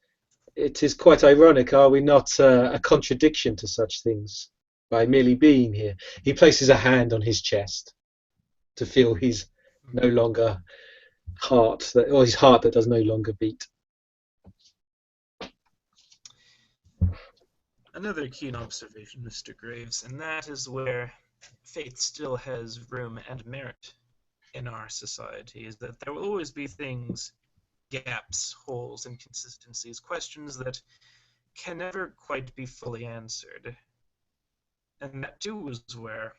it is quite ironic, are we not, a contradiction to such things? by merely being here. He places a hand on his chest to feel his no longer or his heart that does no longer beat. Another keen observation, Mr. Graves, and that is where faith still has room and merit in our society, is that there will always be things, gaps, holes, inconsistencies, questions that can never quite be fully answered. And that too is where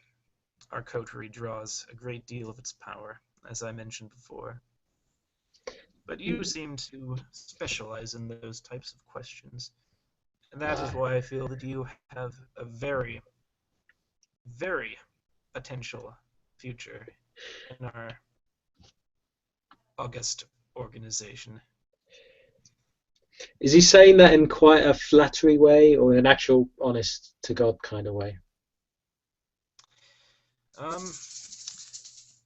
our coterie draws a great deal of its power, as I mentioned before. But you seem to specialize in those types of questions. And that is why I feel that you have a very, very potential future in our august organization. Is he saying that in quite a flattery way or in an actual honest to God kind of way?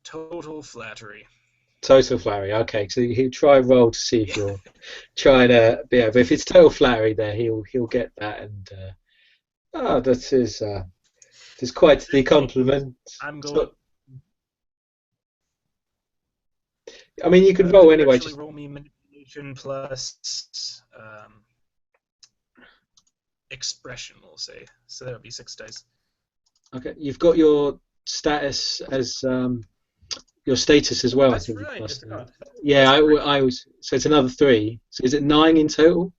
Total flattery. Total flattery. Okay, so he'll try roll to see if you're trying to. Yeah, but if it's total flattery, there he'll get that, and that is quite the compliment. I'm going. I mean, you could roll anyway. Actually, roll me manipulation plus expression, we'll say. So that would be 6 dice. Okay, you've got your status as your status as well. That's I think. right. Yeah, I was. So it's another 3. So is it 9 in total?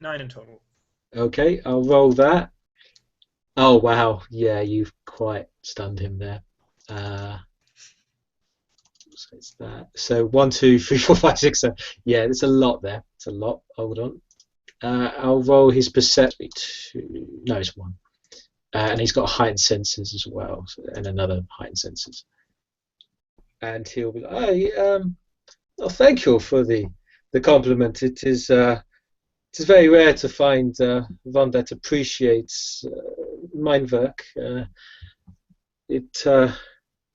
9 in total. Okay, I'll roll that. Oh wow, yeah, you've quite stunned him there. So it's that. So 1, 2, 3, 4, 5, 6, 7. Yeah, there's a lot there. It's a lot. Hold on. I'll roll his perception. No, it's 1. And he's got heightened senses as well, and another heightened senses. And he'll be like, oh, thank you for the compliment. It is very rare to find one that appreciates mein Werk.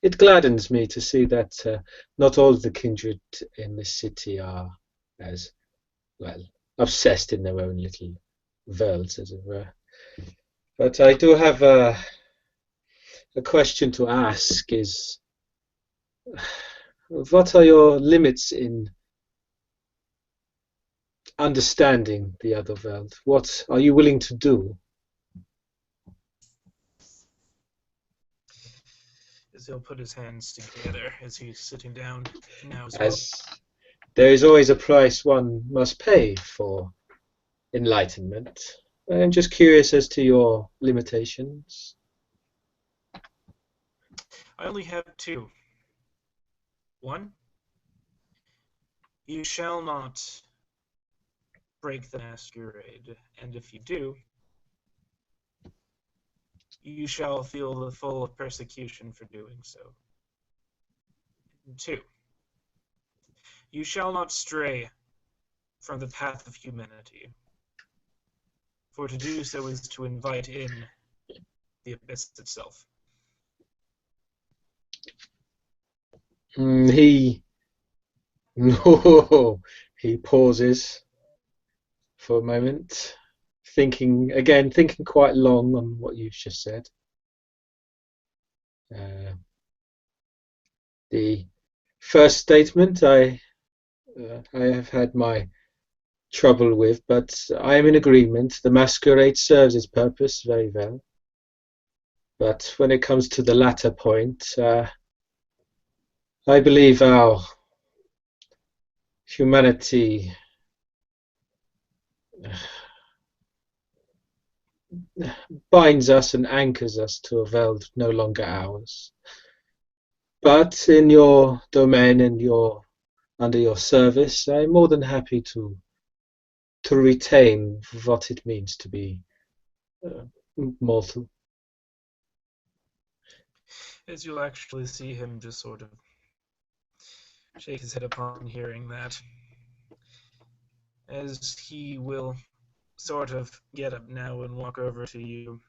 It gladdens me to see that not all the kindred in this city are as well obsessed in their own little worlds, as it were. But I do have a question to ask: is what are your limits in understanding the other world? What are you willing to do? As he'll put his hands together as he's sitting down now as well. There is always a price one must pay for enlightenment. I'm just curious as to your limitations. I only have 2. 1, you shall not break the masquerade, and if you do, you shall feel the full persecution for doing so. And 2, you shall not stray from the path of humanity, for to do so is to invite in the abyss itself. He pauses for a moment, thinking quite long on what you've just said. The first statement I have had my trouble with, but I am in agreement. The masquerade serves its purpose very well. But when it comes to the latter point, I believe our humanity binds us and anchors us to a world no longer ours. But in your domain and under your service, I'm more than happy to retain what it means to be mortal. As you'll actually see him just sort of shake his head upon hearing that, as he will sort of get up now and walk over to you,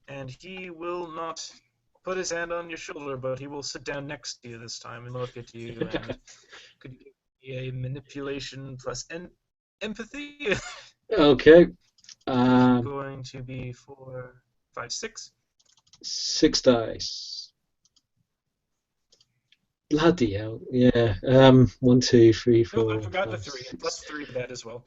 and he will not put his hand on your shoulder, but he will sit down next to you this time and look at you, and could you give me a manipulation plus empathy? Okay. Going to be for 5, 6. 6 dice. Bloody hell. Yeah. 1, 2, 3, No, I 4, forgot the 5, 3. 6. Plus 3 to that as well.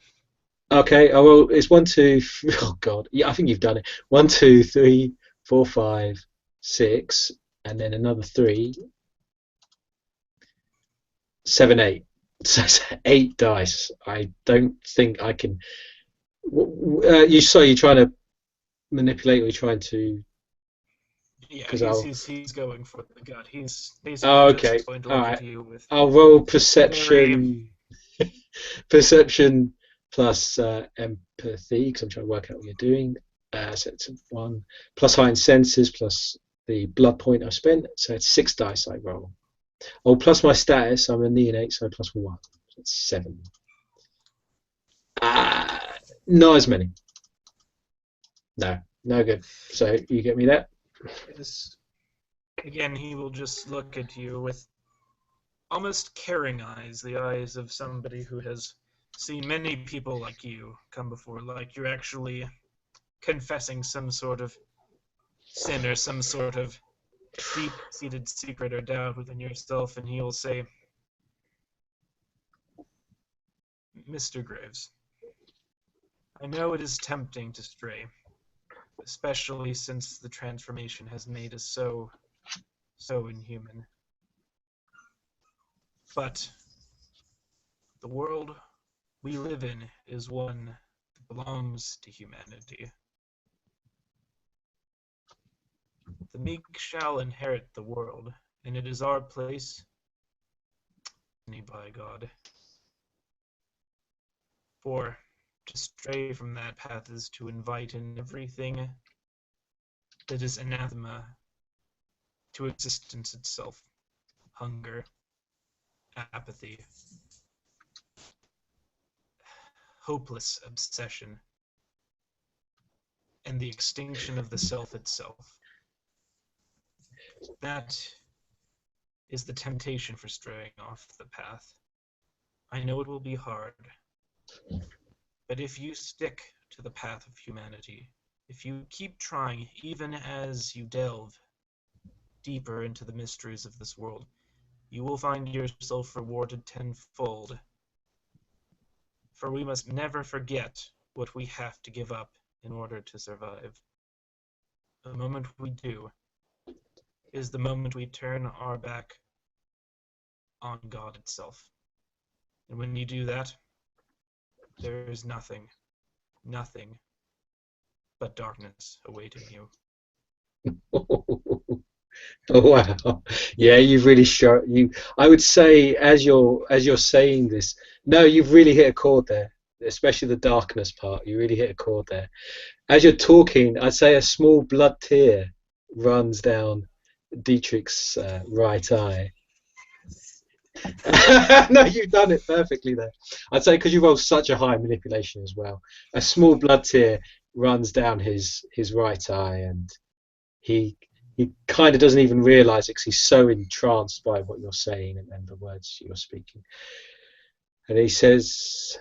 Okay. Oh well, it's 1, 2, 3. Oh god. Yeah, I think you've done it. 1, 2, 3, 4, 5, 6, and then another 3. 7, 8. So it's 8 dice. I don't think I can. You're trying to manipulate, or you're trying to. Yeah, Because he's going for the gut. He's basically Oh, okay. just going to All look right. at you with I'll roll very... perception plus empathy, because I'm trying to work out what you're doing. So it's 1 plus heightened senses plus the blood point I spent. So it's 6 dice I roll. Oh, plus my status. I'm a neonate, so plus 1. So it's 7. Not as many. No, no good. So you get me that? Yes. Again, he will just look at you with almost caring eyes, the eyes of somebody who has seen many people like you come before, like you're actually confessing some sort of sin or some sort of deep-seated secret or doubt within yourself, and he'll say, Mr. Graves, I know it is tempting to stray, especially since the transformation has made us so inhuman. But the world we live in is one that belongs to humanity. The meek shall inherit the world, and it is our place, by God. For to stray from that path is to invite in everything that is anathema to existence itself. Hunger, apathy, hopeless obsession, and the extinction of the self itself. That is the temptation for straying off the path. I know it will be hard, but if you stick to the path of humanity, if you keep trying, even as you delve deeper into the mysteries of this world, you will find yourself rewarded tenfold. For we must never forget what we have to give up in order to survive. The moment we do is the moment we turn our back on God itself. And when you do that, there is nothing but darkness awaiting you. Oh wow. Yeah, you've really shot you. I would say as you're saying this, no, you've really hit a chord there, especially the darkness part. You really hit a chord there. As you're talking, I'd say a small blood tear runs down Dietrich's right eye. No, you've done it perfectly there. I'd say because you rolled such a high manipulation as well. A small blood tear runs down his right eye, and he kind of doesn't even realise it because he's so entranced by what you're saying and the words you're speaking. And he says,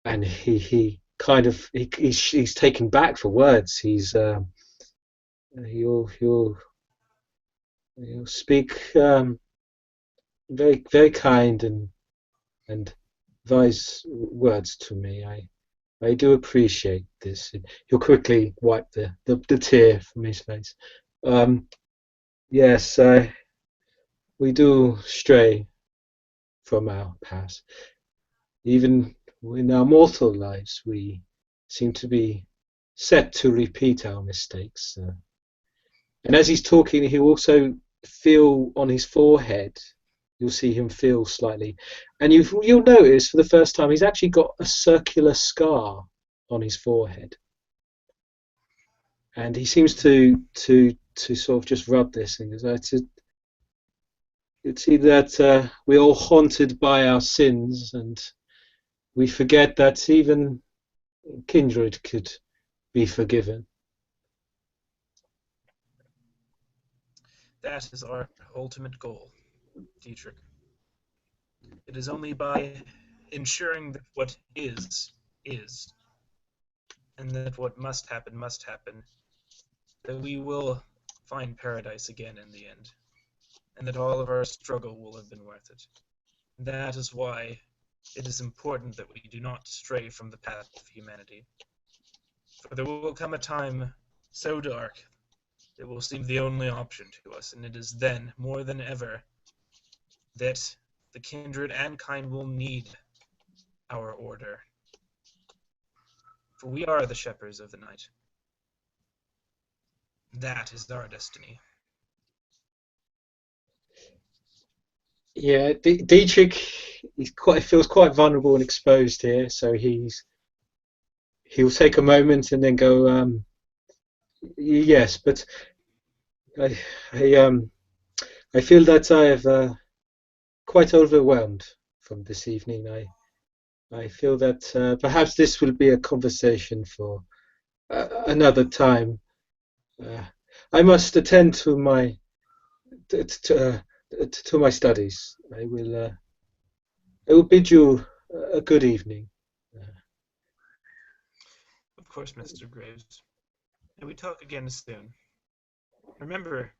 and he kind of he's taken back for words. He'll speak very very kind and wise words to me. I do appreciate this. He'll quickly wipe the tear from his face. Yes, we do stray from our past. Even in our mortal lives, we seem to be set to repeat our mistakes. And as he's talking, he'll also feel on his forehead. You'll see him feel slightly, and you'll notice for the first time he's actually got a circular scar on his forehead, and he seems to sort of just rub this and goes, it's either that we're all haunted by our sins, and we forget that even kindred could be forgiven. That is our ultimate goal, Dietrich. It is only by ensuring that what is, and that what must happen, that we will find paradise again in the end, and that all of our struggle will have been worth it. That is why it is important that we do not stray from the path of humanity. For there will come a time so dark it will seem the only option to us, and it is then, more than ever, that the kindred and kind will need our order. For we are the shepherds of the night. That is our destiny. Yeah, Dietrich feels quite vulnerable and exposed here, so he'll take a moment and then go, yes, but I I feel that I have quite overwhelmed from this evening. I feel that perhaps this will be a conversation for another time. Uh, I must attend to my to my studies. I will bid you a good evening. Uh, Of course, Mr. Graves. And we talk again soon. Remember,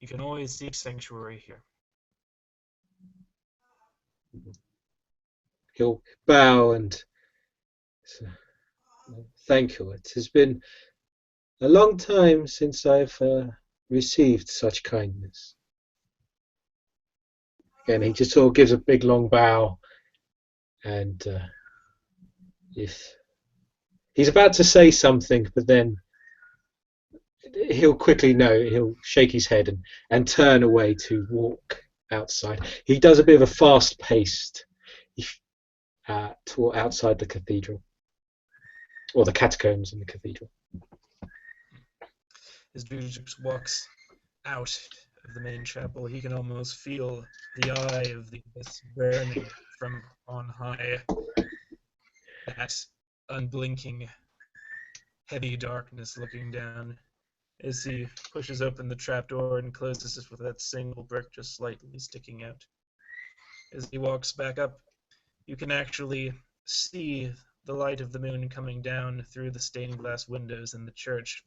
you can always seek sanctuary here. he'll bow and thank you. It has been a long time since I've received such kindness. Again, he just sort of gives a big long bow, and if he's about to say something, but then he'll shake his head and turn away to walk outside. He does a bit of a fast-paced tour outside the cathedral, or the catacombs in the cathedral. As Dietrich walks out of the main chapel, he can almost feel the eye of the abyss burning from on high. That unblinking, heavy darkness looking down as he pushes open the trapdoor and closes it with that single brick just slightly sticking out. As he walks back up, you can actually see the light of the moon coming down through the stained glass windows in the church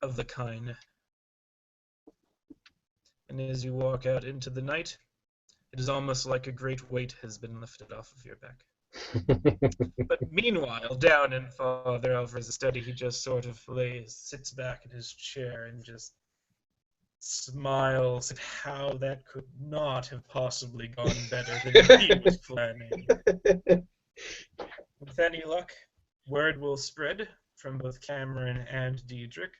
of the Kine. And as you walk out into the night, it is almost like a great weight has been lifted off of your back. But meanwhile, down in Father Alvarez's study, he just sort of sits back in his chair and just smiles at how that could not have possibly gone better than he was planning. With any luck, word will spread from both Cameron and Dietrich.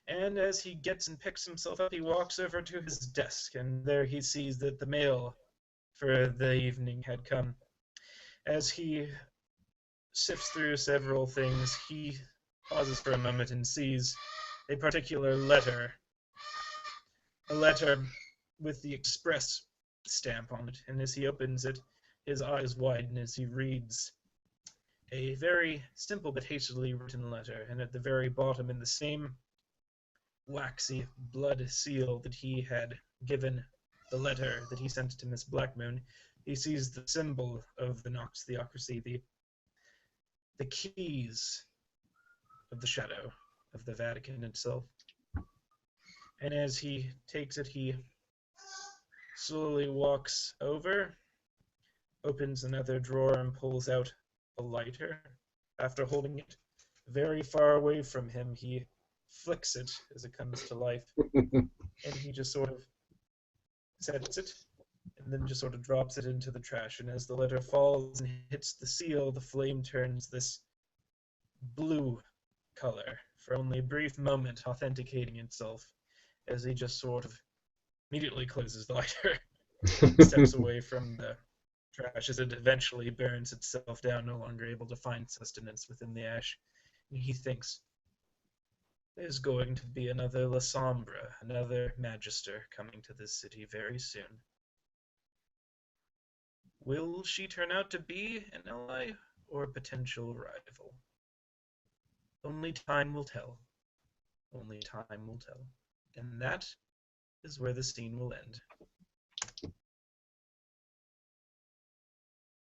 And as he gets and picks himself up, he walks over to his desk, and there he sees that the mail for the evening had come. As he sifts through several things, he pauses for a moment and sees a particular letter. A letter with the express stamp on it, and as he opens it, his eyes widen as he reads a very simple but hastily written letter, and at the very bottom, in the same waxy blood seal that he had given the letter that he sent to Miss Blackmoon, he sees the symbol of the Nox Theocracy, the keys of the shadow of the Vatican itself. And as he takes it, he slowly walks over, opens another drawer, and pulls out a lighter. After holding it very far away from him, he flicks it as it comes to life, and he just sort of sets it, and then just sort of drops it into the trash. And as the letter falls and hits the seal, the flame turns this blue color for only a brief moment, authenticating itself, as he just sort of immediately closes the lighter, steps away from the trash as it eventually burns itself down, no longer able to find sustenance within the ash. And he thinks, there's going to be another La Sombra, another Magister coming to this city very soon. Will she turn out to be an ally or a potential rival? Only time will tell. Only time will tell. And that is where the scene will end.